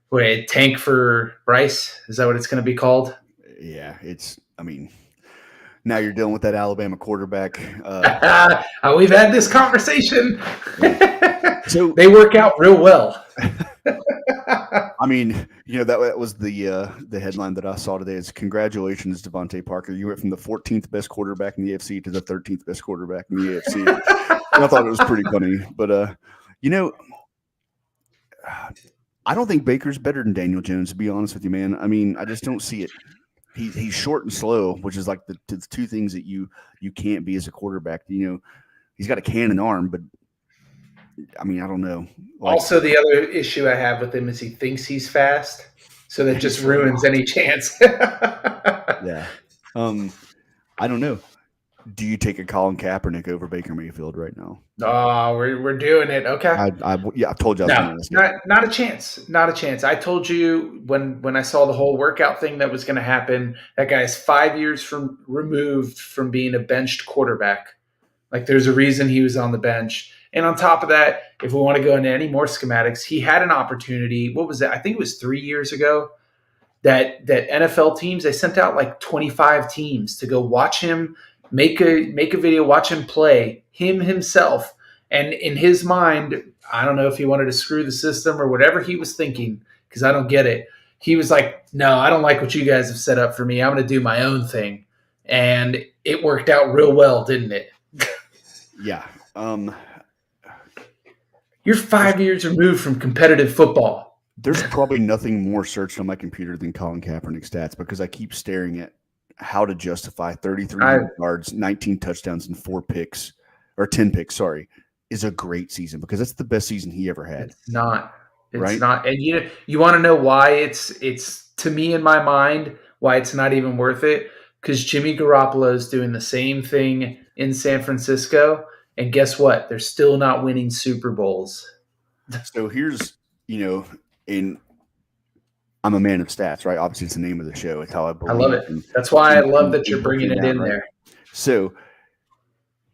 wait, tank for Bryce. Is that what it's going to be called? Yeah, it's. I mean, now you're dealing with that Alabama quarterback. We've had this conversation. So they work out real well. I mean, that was the headline that I saw today is congratulations, Devontae Parker. You went from the 14th best quarterback in the AFC to the 13th best quarterback in the AFC. And I thought it was pretty funny. But, I don't think Baker's better than Daniel Jones, to be honest with you, man. I mean, I just don't see it. He's short and slow, which is like the 2 things that you can't be as a quarterback. He's got a cannon arm, but I mean, I don't know. Also, the other issue I have with him is he thinks he's fast, so that just ruins any chance. Yeah. I don't know. Do you take a Colin Kaepernick over Baker Mayfield right now? Oh, we're doing it. Okay. I told you. No, not a chance. Not a chance. I told you when I saw the whole workout thing that was going to happen. That guy's 5 years removed from being a benched quarterback. Like there's a reason he was on the bench. And on top of that, if we want to go into any more schematics, he had an opportunity. What was that? I think it was 3 years ago that NFL teams, they sent out like 25 teams to go watch him make a video, watch him play him himself. And in his mind, I don't know if he wanted to screw the system or whatever he was thinking, because I don't get it. He was like, no, I don't like what you guys have set up for me. I'm going to do my own thing. And it worked out real well, didn't it? Yeah. You're 5 years removed from competitive football. There's probably nothing more searched on my computer than Colin Kaepernick stats because I keep staring at how to justify 33 yards, 19 touchdowns, and 10 picks, is a great season because that's the best season he ever had. It's not. And you want to know why it's to me in my mind, why it's not even worth it? Because Jimmy Garoppolo is doing the same thing in San Francisco. And guess what? They're still not winning Super Bowls. So here's, I'm a man of stats, right? Obviously, it's the name of the show. It's how I believe. I love it. That's why I love that you're bringing it in there. So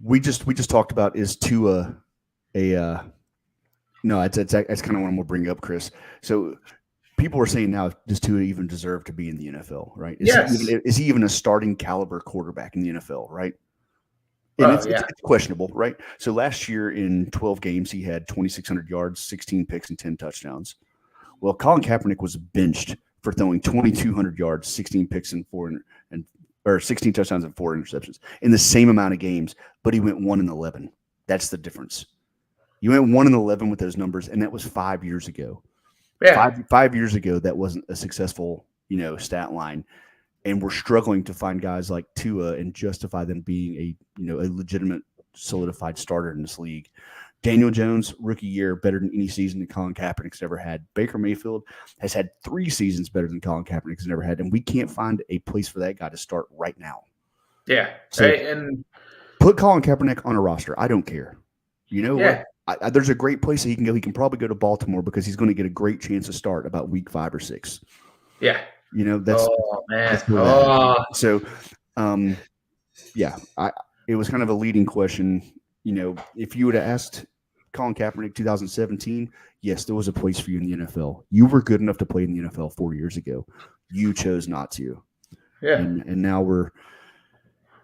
we just talked about is Tua no, that's kind of what I'm going to bring up, Chris. So people are saying now, does Tua even deserve to be in the NFL, right? Is he even a starting caliber quarterback in the NFL, right? And it's questionable, right? So last year in 12 games, he had 2,600 yards, 16 picks, and 10 touchdowns. Well, Colin Kaepernick was benched for throwing 2,200 yards, 16 picks, and 16 touchdowns and 4 interceptions in the same amount of games, but he went 1-11. That's the difference. You went 1-11 with those numbers, and that was 5 years ago. Yeah. 5 years ago, that wasn't a successful, stat line. And we're struggling to find guys like Tua and justify them being a legitimate solidified starter in this league. Daniel Jones, rookie year, better than any season that Colin Kaepernick's ever had. Baker Mayfield has had 3 seasons better than Colin Kaepernick's ever had, and we can't find a place for that guy to start right now. Yeah. So and put Colin Kaepernick on a roster. I don't care. What? There's a great place that he can go. He can probably go to Baltimore because he's going to get a great chance to start about week 5 or 6. Yeah. That's man. So, it was kind of a leading question. If you would have asked Colin Kaepernick 2017, yes, there was a place for you in the NFL. You were good enough to play in the NFL 4 years ago. You chose not to. Yeah. And now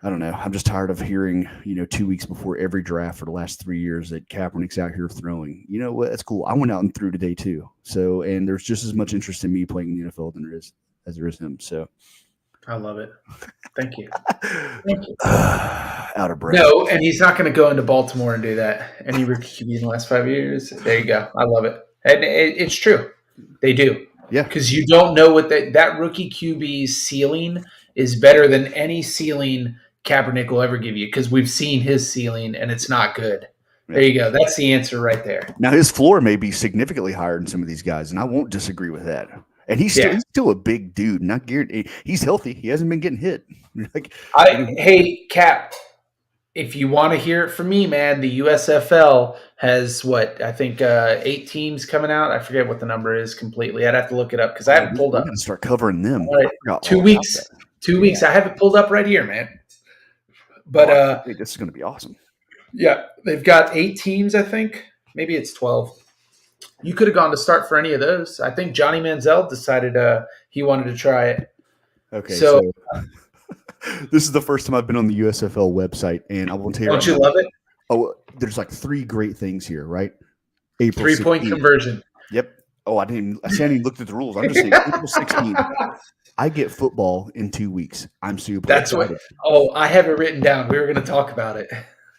I don't know. I'm just tired of hearing, 2 weeks before every draft for the last 3 years that Kaepernick's out here throwing. You know what? That's cool. I went out and threw today too. So, and there's just as much interest in me playing in the NFL as there is him. So, I love it. Thank you. Thank you. Out of breath. No, and he's not going to go into Baltimore and do that. Any rookie QB in the last 5 years. There you go. I love it. And it's true. They do. Yeah. Because you don't know what that rookie QB's ceiling is better than any ceiling Kaepernick will ever give you, because we've seen his ceiling and it's not good. Yeah. There you go. That's the answer right there. Now his floor may be significantly higher than some of these guys, and I won't disagree with that. And he's still a big dude. Not geared. He's healthy. He hasn't been getting hit. Hey, Cap, if you want to hear it from me, man, the USFL has I think 8 teams coming out. I forget what the number is completely. I'd have to look it up because I haven't pulled up. I'm going to start covering them. Right. 2 weeks. 2 weeks. I have it pulled up right here, man. But I think this is going to be awesome. Yeah, they've got 8 teams, I think. Maybe it's 12. You could have gone to start for any of those. I think Johnny Manziel decided he wanted to try it. Okay, so this is the first time I've been on the USFL website, and I will tell you. Don't you love it? Oh, there's like 3 great things here, right? April 3-point 16th. Conversion. Yep. Oh, I hadn't even looked at the rules. I'm just saying April 16th. I get football in 2 weeks. I'm super excited. I have it written down. We were going to talk about it.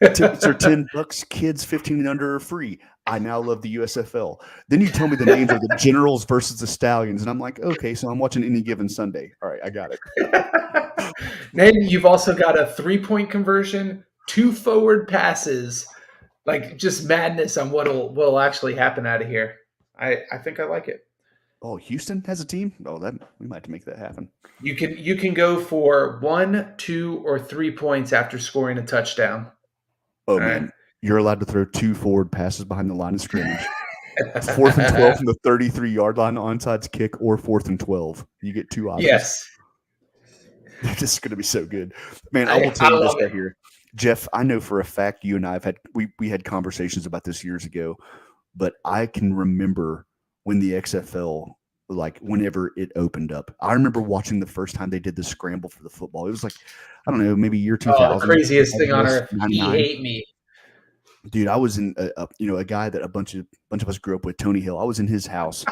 Tickets are $10. Kids 15 and under are free. I now love the USFL. Then you tell me the names of the Generals versus the Stallions, and I'm like, okay, so I'm watching Any Given Sunday. All right, I got it. Then you've also got a 3-point conversion, 2 forward passes, like just madness on what'll actually happen out of here. I think I like it. Oh, Houston has a team? Oh, we might have to make that happen. You can go for 1, 2, or 3 points after scoring a touchdown. Oh, man. You're allowed to throw 2 forward passes behind the line of scrimmage. 4th and 12 from the 33-yard line, onside kick, or 4th and 12. You get 2 options. Yes. This is going to be so good. Man, I will tell you this right here. Jeff, I know for a fact you and I have we had conversations about this years ago, but I can remember when the XFL, like whenever it opened up. I remember watching the first time they did the scramble for the football. It was like, I don't know, maybe year 2000. Oh, the craziest thing on earth. He hate me. Dude, I was in a guy that a bunch of us grew up with, Tony Hill. I was in his house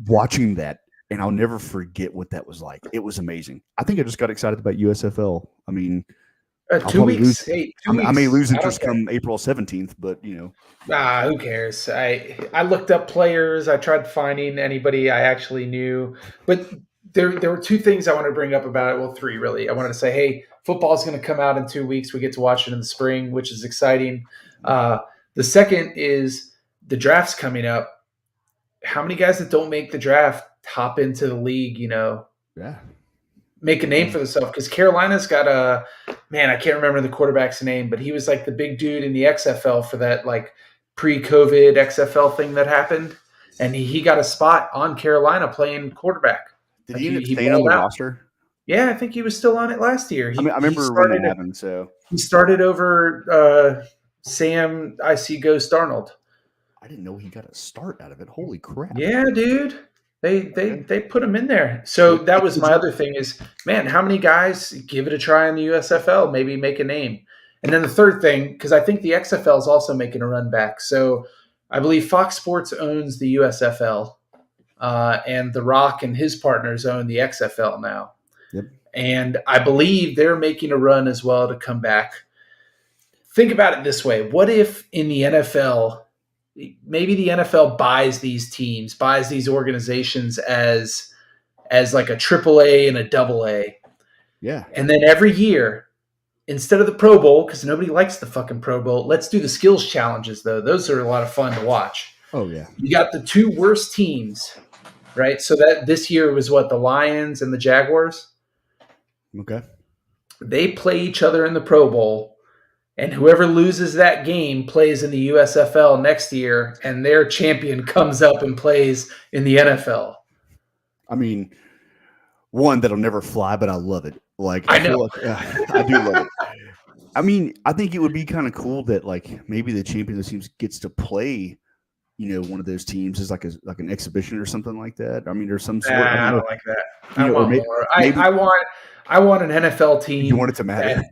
watching that, and I'll never forget what that was like. It was amazing. I think I just got excited about USFL. I mean, 2 weeks. I may lose interest come April 17th, but who cares? I looked up players. I tried finding anybody I actually knew, but there were 2 things I wanted to bring up about it. Well, 3 really. I wanted to say, hey, football is going to come out in 2 weeks. We get to watch it in the spring, which is exciting. The second is the draft's coming up. How many guys that don't make the draft hop into the league? Yeah. Make a name for themselves, because Carolina's got I can't remember the quarterback's name, but he was like the big dude in the XFL for that like pre-COVID XFL thing that happened, and he got a spot on Carolina playing quarterback. Did he end up staying on the roster? Yeah, I think he was still on it last year. I remember when that happened. So he started over Sam Goes Darnold. I didn't know he got a start out of it. Holy crap! Yeah, dude. They put him in there. So that was my other thing is, man, how many guys give it a try in the USFL, maybe make a name? And then the third thing, because I think the XFL is also making a run back. So I believe Fox Sports owns the USFL, and The Rock and his partners own the XFL now. Yep. And I believe they're making a run as well to come back. Think about it this way. What if in the NFL – maybe the NFL buys these teams, buys these organizations as like a AAA and a AA. Yeah. And then every year, instead of the Pro Bowl, because nobody likes the fucking Pro Bowl, let's do the skills challenges, though. Those are a lot of fun to watch. Oh, yeah. You got the 2 worst teams, right? So that this year was the Lions and the Jaguars. Okay. They play each other in the Pro Bowl. And whoever loses that game plays in the USFL next year, and their champion comes up and plays in the NFL. I mean, one that'll never fly, but I love it. Like I know. I do love it. I mean, I think it would be kind of cool that like maybe the champion of the teams gets to play, one of those teams as like an exhibition or something like that. I mean, there's some sort. I don't Nah, I know, don't like that. I or want maybe more. maybe I want an NFL you team want it to that, matter.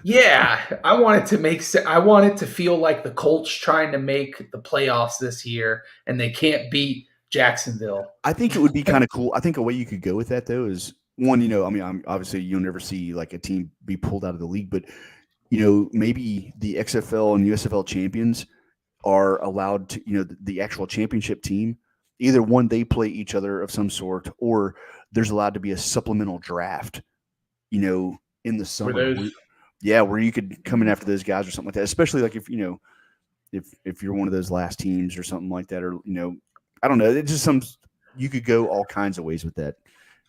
yeah, I want it to I want it to feel like the Colts trying to make the playoffs this year and they can't beat Jacksonville. I think it would be kind of cool. I think a way you could go with that though is one, I mean, obviously you'll never see like a team be pulled out of the league, but maybe the XFL and USFL champions are allowed to, the actual championship team, either one, they play each other of some sort, or there's allowed to be a supplemental draft, in the Were summer. those Yeah, where you could come in after those guys or something like that, especially like if you're one of those last teams or something like that, or, I don't know. It's just you could go all kinds of ways with that.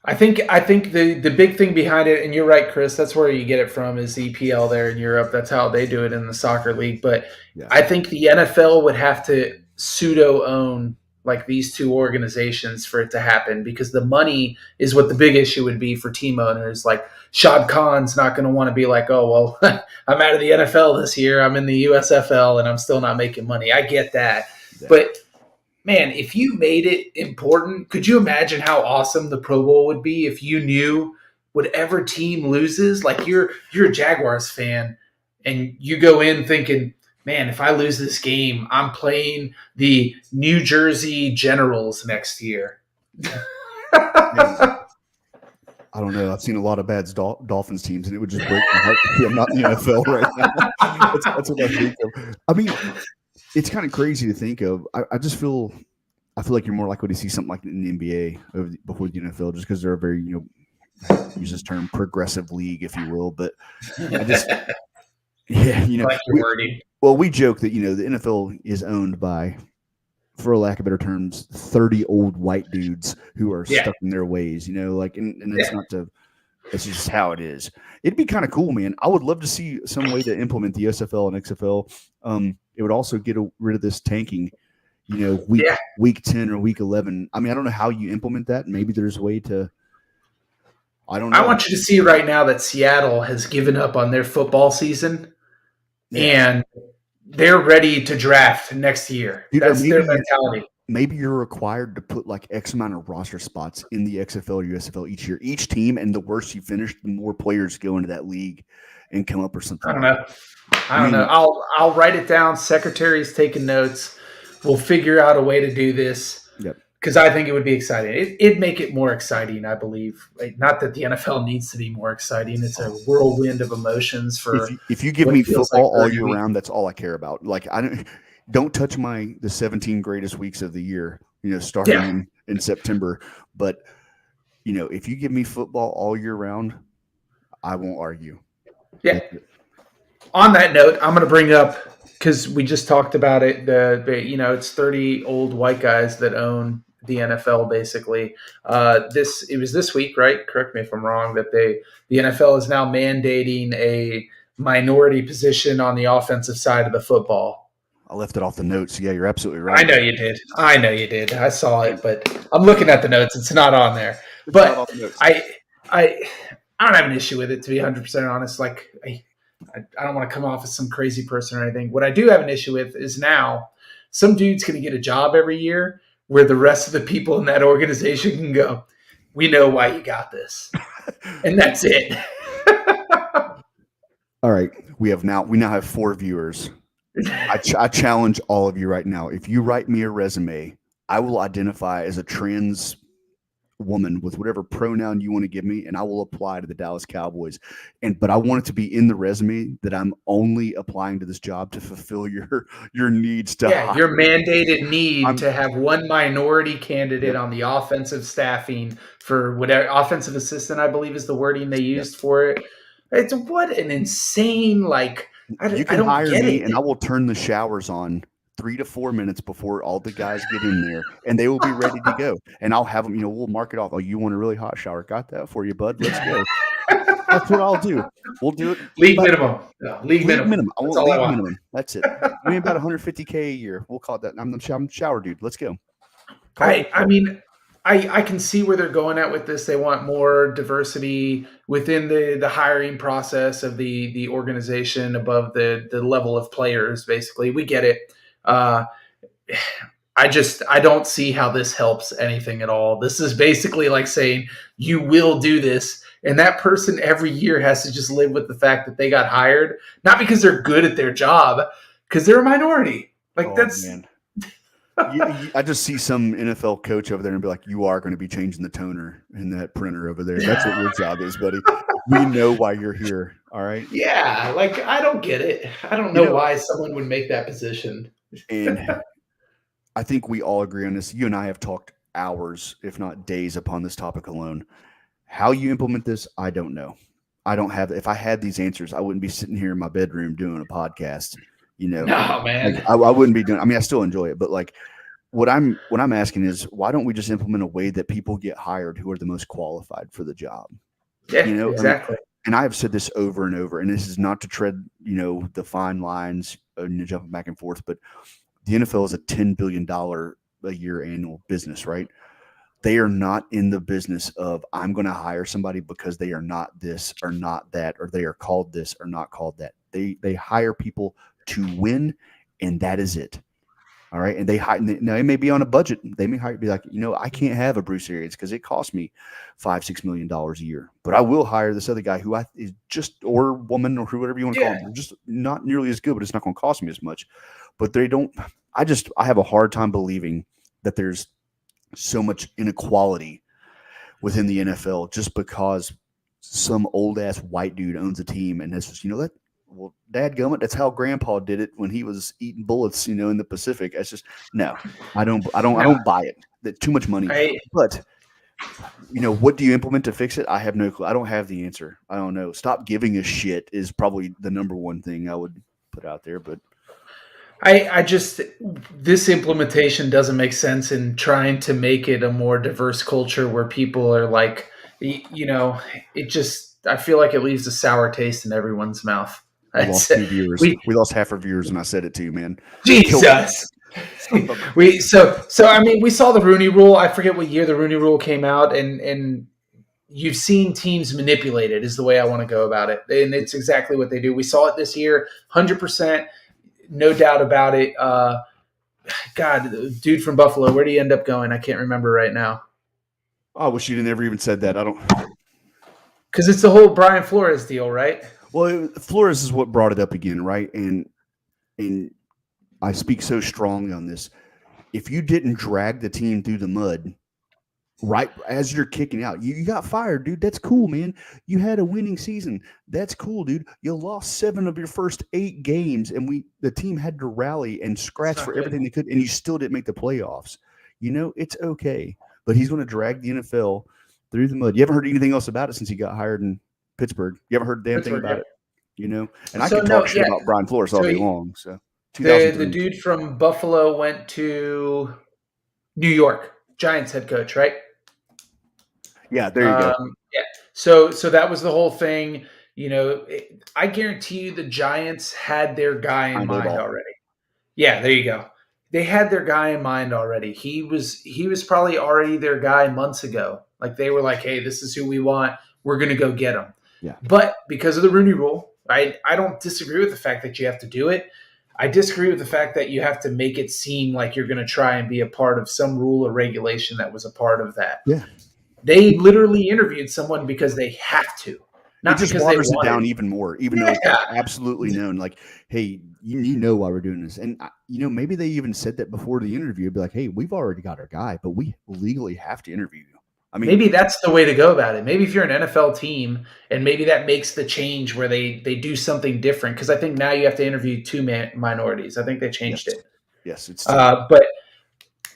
I think the big thing behind it, and you're right, Chris, that's where you get it from is EPL there in Europe. That's how they do it in the soccer league. But Yeah. I think the NFL would have to pseudo own like these two organizations for it to happen because the money is what the big issue would be for team owners. Like Shad Khan's not going to want to be like, oh well, I'm out of the NFL this year. I'm in the USFL and I'm still not making money. I get that, but man, if you made it important, could you imagine how awesome the Pro Bowl would be if you knew whatever team loses, like you're a Jaguars fan and you go in thinking, man, if I lose this game, I'm playing the New Jersey Generals next year. I don't know. I've seen a lot of bad Dolphins teams, and it would just break my heart to see I'm not in the NFL right now. That's what I think of. I mean, it's kind of crazy to think of. I just feel like you're more likely to see something like in the NBA before the NFL, just because they're a very, use this term, progressive league, if you will. But I just, yeah, like your wording. Well, we joke that the NFL is owned by, for lack of better terms, 30 old white dudes who are stuck in their ways. And it's not to. It's just how it is. It'd be kind of cool, man. I would love to see some way to implement the SFL and XFL. It would also get rid of this tanking, week 10 or week 11. I mean, I don't know how you implement that. Maybe there's a way to. I don't know. I want you to see right now that Seattle has given up on their football season, and they're ready to draft next year. Dude, that's their mentality. Maybe you're required to put like X amount of roster spots in the XFL or USFL each year, each team, and the worse you finish, the more players go into that league and come up or something. I don't know. I'll write it down. Secretary's taking notes. We'll figure out a way to do this. Yep. Because I think it would be exciting. It'd make it more exciting, I believe. Like, not that the NFL needs to be more exciting. It's a whirlwind of emotions for. If you give me football all year round, that's all I care about. Like don't touch the 17 greatest weeks of the year, starting in September. But, if you give me football all year round, I won't argue. Yeah. On that note, I'm going to bring up, because we just talked about it, it's 30 old white guys that own the NFL basically. It was this week, right? Correct me if I'm wrong, that the NFL is now mandating a minority position on the offensive side of the football. I left it off the notes. Yeah, you're absolutely right. I know you did. I saw it, but I'm looking at the notes. It's not on there. But I don't have an issue with it, to be 100% honest. Like, I don't want to come off as some crazy person or anything. What I do have an issue with is now some dude's going to get a job every year where the rest of the people in that organization can go, we know why you got this. And that's it. All right. We now have 4 viewers. I challenge all of you right now. If you write me a resume, I will identify as a trans woman with whatever pronoun you want to give me, and I will apply to the Dallas Cowboys. But I want it to be in the resume that I'm only applying to this job to fulfill your needs. Your mandated need to have one minority candidate on the offensive staffing for whatever offensive assistant, I believe is the wording they used for it. It's what an insane you can hire me, and I will turn the showers on 3 to 4 minutes before all the guys get in there, and they will be ready to go. And I'll have them, we'll mark it off. Oh, you want a really hot shower? Got that for you, bud. Let's go. That's what I'll do. We'll do it. League minimum. No, league minimum. I want league minimum. That's it. I mean, about $150K a year. We'll call it that. I'm the shower dude. Let's go. I mean, I can see where they're going at with this. They want more diversity within the hiring process of the organization above the level of players. Basically, we get it. Uh, I don't see how this helps anything at all. This is basically like saying you will do this, and that person every year has to just live with the fact that they got hired, not because they're good at their job, because they're a minority. Like Oh that's man. I just see some NFL coach over there and be like, "You are going to be changing the toner in that printer over there. That's what your job is, buddy. We know why you're here. All right." yeah, like I don't get it. I don't You know know, why someone would make that position. and I think we all agree on this. You and I have talked hours, if not days, upon this topic alone. How you implement this, I don't know. I don't have. If I had these answers, I wouldn't be sitting here in my bedroom doing a podcast. You know, No, like man. I wouldn't be doing. I mean, I still enjoy it, but like what I'm asking is, why don't we just implement a way that people get hired who are the most qualified for the job? Yeah, You know, I mean, exactly. and I have said this over and over, and this is not to tread, the fine lines and jumping back and forth, but the NFL is a $10 billion a year annual business, right? They are not in the business of I'm going to hire somebody because they are not this or not that, or they are called this or not called that. They hire people to win, and that is it. All right, and they hire. Now it may be on a budget. They may hire, be like, I can't have a Bruce Arians because it costs me $5-6 million a year. But I will hire this other guy who is just, or woman, or whatever you want to call Yeah. them, just not nearly as good, but it's not going to cost me as much. But they don't. I have a hard time believing that there's so much inequality within the NFL just because some old ass white dude owns a team and that's just, that. Well, dadgummit, that's how Grandpa did it when he was eating bullets, in the Pacific. It's just no, I No, don't buy it. That's too much money. I But what do you implement to fix it? I have no clue. I don't have the answer. I don't know. Stop giving a shit is probably the number one thing I would put out there. But I just this implementation doesn't make sense in trying to make it a more diverse culture where people are like, it just I feel like it leaves a sour taste in everyone's mouth. we It's, lost 2 viewers. we We lost half our viewers, and I said it too, man. Kill Jesus. son of a So I mean we saw the Rooney Rule. I forget what year the Rooney Rule came out, and you've seen teams manipulate it. Is the way I want to go about it, and it's exactly what they do. We saw it this year, 100%, no doubt about it. God, dude from Buffalo, where did he end up going? I can't remember right now. I wish you'd never even said that. I don't. Because it's the whole Brian Flores deal, right? Well, Flores is what brought it up again, right? And I speak so strongly on this. If you didn't drag the team through the mud right as you're kicking out, you got fired, dude. That's cool, man. You had a winning season. That's cool, dude. You lost 7 of your first 8 games, and the team had to rally and scratch for Good. everything they could, and you still didn't make the playoffs. It's okay. But he's going to drag the NFL through the mud. You haven't heard anything else about it since he got hired in Pittsburgh. You haven't heard a damn thing about it, And I So could no, talk shit about Brian Flores all So day long. So the 2003. dude from Buffalo went to New York, Giants head coach, right? Yeah, there you go. Yeah. So that was the whole thing. I guarantee you the Giants had their guy in mind already. Yeah, there you go. They had their guy in mind already. He was probably already their guy months ago. Like they were like, "Hey, this is who we want. We're going to go get him." Yeah. But because of the Rooney Rule, I don't disagree with the fact that you have to do it. I disagree with the fact that you have to make it seem like you're going to try and be a part of some rule or regulation that was a part of that. Yeah. They literally interviewed someone because they have to. Not it just because waters they it down even more, even though it's absolutely known. Like, hey, you know why we're doing this, and maybe they even said that before the interview. Be like, hey, we've already got our guy, but we legally have to interview you. I mean, maybe that's the way to go about it. Maybe if you're an NFL team, and maybe that makes the change where they do something different. Because I think now you have to interview 2 minorities. I think they changed it. Yes, it's but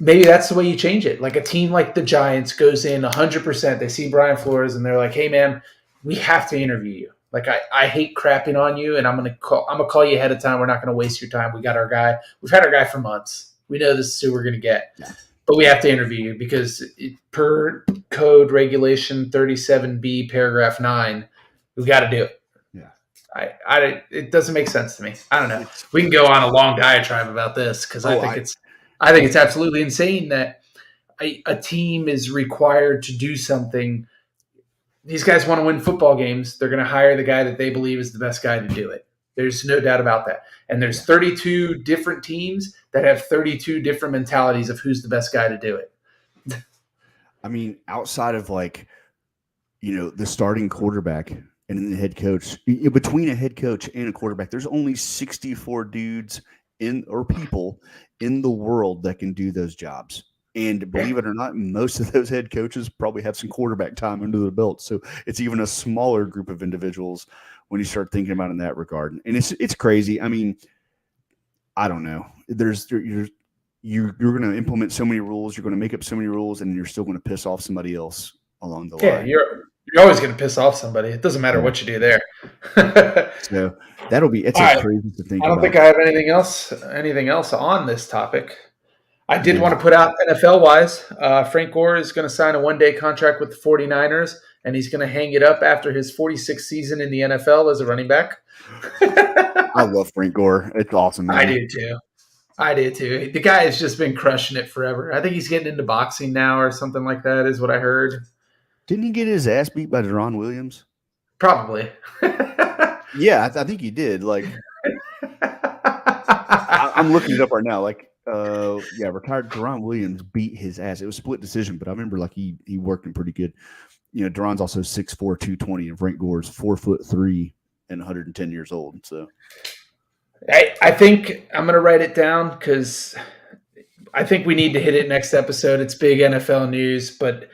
maybe that's the way you change it. Like a team like the Giants goes in 100%. They see Brian Flores and they're like, "Hey, man, we have to interview you. Like I hate crapping on you, and I'm gonna call you ahead of time. We're not gonna waste your time. We got our guy. We've had our guy for months. We know this is who we're gonna get, but we have to interview you because per code regulation 37B paragraph 9, we've got to do it." Yeah, it doesn't make sense to me. I don't know. We can go on a long diatribe about this because I think it's absolutely insane that a team is required to do something, these guys want to win football games. They're going to hire the guy that they believe is the best guy to do it. There's no doubt about that. And there's 32 different teams that have 32 different mentalities of who's the best guy to do it. I mean, outside of the starting quarterback and the head coach, between a head coach and a quarterback, there's only 64 dudes people in the world that can do those jobs. And believe it or not, most of those head coaches probably have some quarterback time under their belt. So it's even a smaller group of individuals when you start thinking about it in that regard. And it's crazy. I mean, I don't know. You're going to implement so many rules. You're going to make up so many rules, and you're still going to piss off somebody else along the line. Yeah, you're always going to piss off somebody. It doesn't matter what you do there. So it's crazy to think about. I don't think I have anything else on this topic. I did want to put out NFL-wise, Frank Gore is going to sign a one-day contract with the 49ers, and he's going to hang it up after his 46th season in the NFL as a running back. I love Frank Gore. It's awesome, man. I do too. The guy has just been crushing it forever. I think he's getting into boxing now or something like that is what I heard. Didn't he get his ass beat by Jarrod Williams? Probably. Yeah, I think he did. I'm looking it up right now. Retired Jarrod Williams beat his ass. It was a split decision, but I remember he worked him pretty good. Jarrod's also 6'4", 220, and Frank Gore's 4'3" and 110 years old. So I think I'm going to write it down because I think we need to hit it next episode. It's big NFL news, but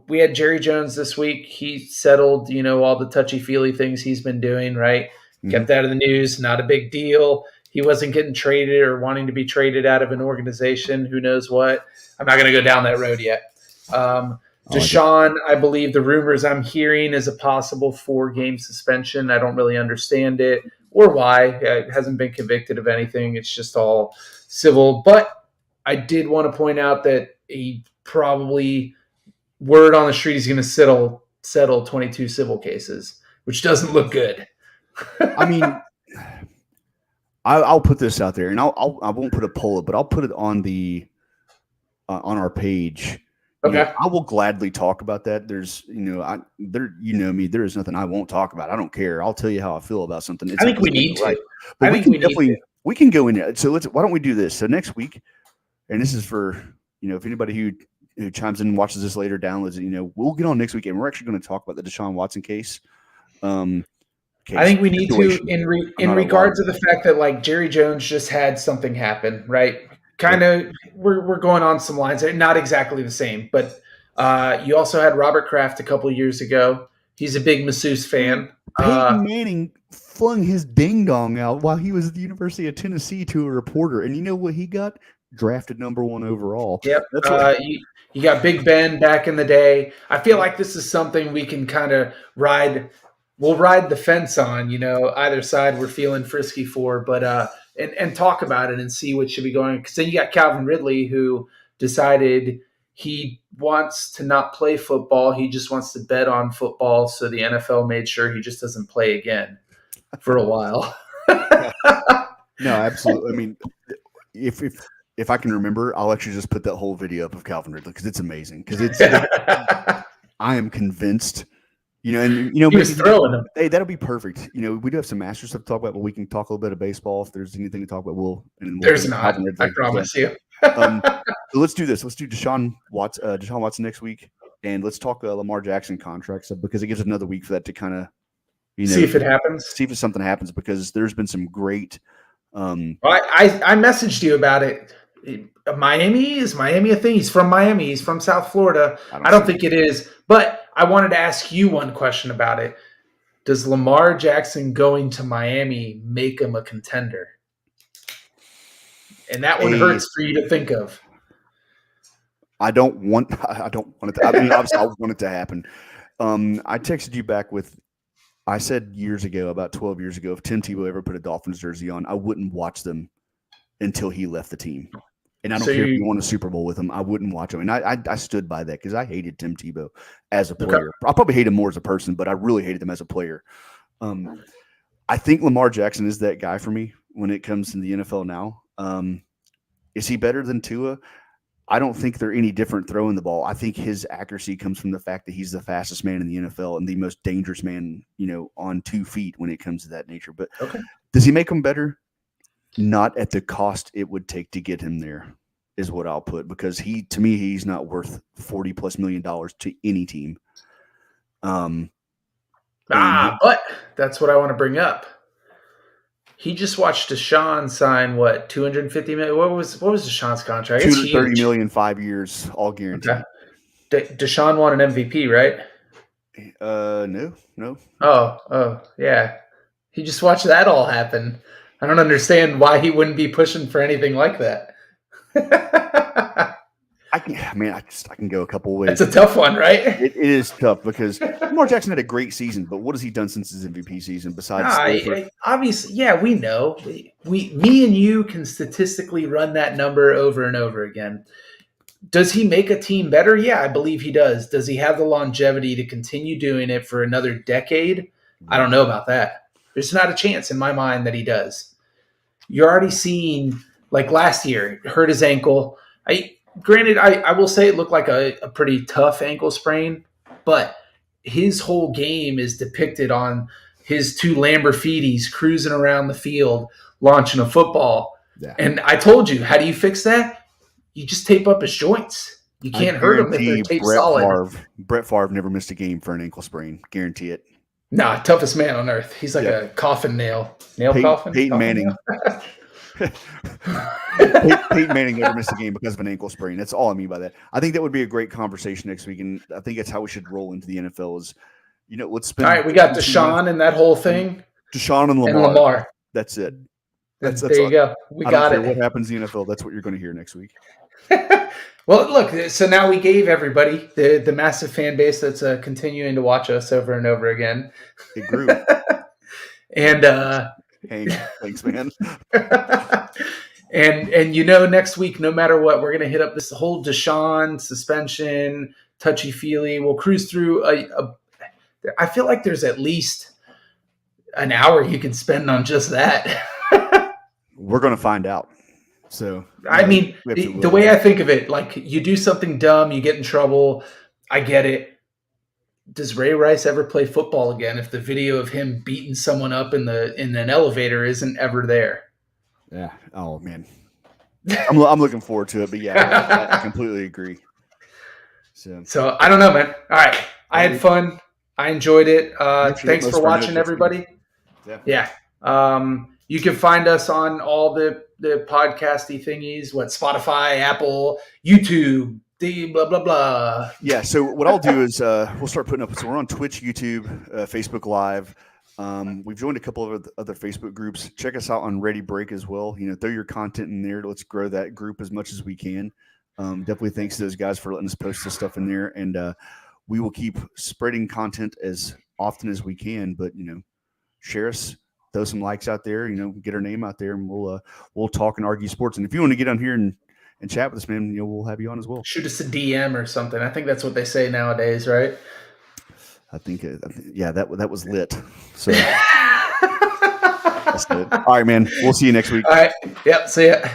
we had Jerry Jones this week. He settled, all the touchy-feely things he's been doing, right? Mm-hmm. Kept out of the news, not a big deal. He wasn't getting traded or wanting to be traded out of an organization. Who knows what? I'm not going to go down that road yet. Deshaun, I believe the rumors I'm hearing is a possible 4-game suspension. I don't really understand it or why. It hasn't been convicted of anything. It's just all civil. But I did want to point out that he probably, word on the street, he's going to settle 22 civil cases, which doesn't look good. I mean, I'll put this out there, and I won't put a poll, but I'll put it on on our page. Okay. I will gladly talk about that. There's, me. There is nothing I won't talk about. I don't care. I'll tell you how I feel about something. I think we need to. But we can go in there. So why don't we do this? So next week, and this is for, if anybody who chimes in and watches this later, downloads it, we'll get on next week, and we're actually going to talk about the Deshaun Watson case. I think we need to, in regards to the fact that Jerry Jones just had something happen, right? Kind of, we're going on some lines. Not exactly the same, but you also had Robert Kraft a couple of years ago. He's a big masseuse fan. Peyton Manning flung his ding dong out while he was at the University of Tennessee to a reporter, and you know what he got? Drafted number 1 overall. Yep. You got Big Ben back in the day. I feel like this is something we can kind of ride. We'll ride the fence on, either side we're feeling frisky for, but and talk about it and see what should be going. Because then you got Calvin Ridley, who decided he wants to not play football. He just wants to bet on football. So the NFL made sure he just doesn't play again for a while. No, absolutely. I mean, if I can remember, I'll actually just put that whole video up of Calvin Ridley because it's amazing. Because I am convinced. He was throwing them. Hey, that'll be perfect. We do have some Masters stuff to talk about, but we can talk a little bit of baseball if there's anything to talk about. There's not. I promise you. So let's do this. Let's do Deshaun Watson next week, and let's talk Lamar Jackson contracts because it gives another week for that to kind of, see if it happens. See if something happens because there's been some great. I messaged you about it. Miami, is Miami a thing? He's from Miami. He's from South Florida. I don't think it is, but I wanted to ask you one question about it. Does Lamar Jackson going to Miami make him a contender? And that one hurts for you to think of. I don't want it to. I mean, obviously, I want it to happen. I texted you back I said years ago, about 12 years ago, if Tim Tebow ever put a Dolphins jersey on, I wouldn't watch them until he left the team. And I don't care if you won a Super Bowl with him. I wouldn't watch him. And I stood by that because I hated Tim Tebow as a player. Okay. I probably hate him more as a person, but I really hated him as a player. I think Lamar Jackson is that guy for me when it comes to the NFL now. Is he better than Tua? I don't think they're any different throwing the ball. I think his accuracy comes from the fact that he's the fastest man in the NFL and the most dangerous man, on 2 feet when it comes to that nature. But Okay. does he make them better? Not at the cost it would take to get him there, is what I'll put, because to me, he's not worth $40+ million to any team. But that's what I want to bring up. He just watched Deshaun sign what, $250 million? What was Deshaun's contract? It's huge. $230 million, 5 years, all guaranteed. Okay. Deshaun won an MVP, right? No. Oh, yeah. He just watched that all happen. I don't understand why he wouldn't be pushing for anything like that. I can go a couple of ways. It's a tough one, right? It is tough because Lamar Jackson had a great season, but what has he done since his MVP season besides? Obviously, yeah, we know. Me and you can statistically run that number over and over again. Does he make a team better? Yeah, I believe he does. Does he have the longevity to continue doing it for another decade? I don't know about that. There's not a chance in my mind that he does. You're already seeing, like last year, hurt his ankle. Granted, I will say it looked like a pretty tough ankle sprain, but his whole game is depicted on his 2 Lamborghinis cruising around the field, launching a football. Yeah. And I told you, how do you fix that? You just tape up his joints. You can't hurt him if they're taped solid. Brett Favre never missed a game for an ankle sprain. Guarantee it. Nah, toughest man on earth. He's like a coffin nail. Coffin? Peyton Manning. Peyton Manning never missed a game because of an ankle sprain. That's all I mean by that. I think that would be a great conversation next week, and I think that's how we should roll into the NFL is, let's spend. All right, we got Deshaun and that whole thing. Deshaun and Lamar. That's it. That's there you go. We got it. What happens in the NFL, that's what you're going to hear next week. Well, look, so now we gave everybody, the massive fan base that's continuing to watch us over and over again. It grew. And hey, thanks, man. And next week, no matter what, we're going to hit up this whole Deshaun suspension, touchy-feely. We'll cruise through I feel like there's at least an hour you can spend on just that. We're going to find out. So I mean, the way I think of it, like you do something dumb, you get in trouble. I get it. Does Ray Rice ever play football again if the video of him beating someone up in an elevator isn't ever there? Yeah. Oh man, I'm looking forward to it. But yeah, I completely agree. So I don't know, man. All right, I had fun. I enjoyed it. Thanks for watching, everybody. Yeah. You can find us on all the podcasty thingies, Spotify, Apple, YouTube, blah, blah, blah. Yeah, so what I'll do is we'll start putting up. So we're on Twitch, YouTube, Facebook Live. We've joined a couple of other Facebook groups. Check us out on Ready Break as well. Throw your content in there. Let's grow that group as much as we can. Definitely thanks to those guys for letting us post this stuff in there. And we will keep spreading content as often as we can. But, share us. Throw some likes out there, get our name out there, and we'll talk and argue sports. And if you want to get on here and chat with us, man, we'll have you on as well. Shoot us a DM or something. I think that's what they say nowadays, right? I think that was lit. So that's good. All right, man. We'll see you next week. All right. Yep. See ya.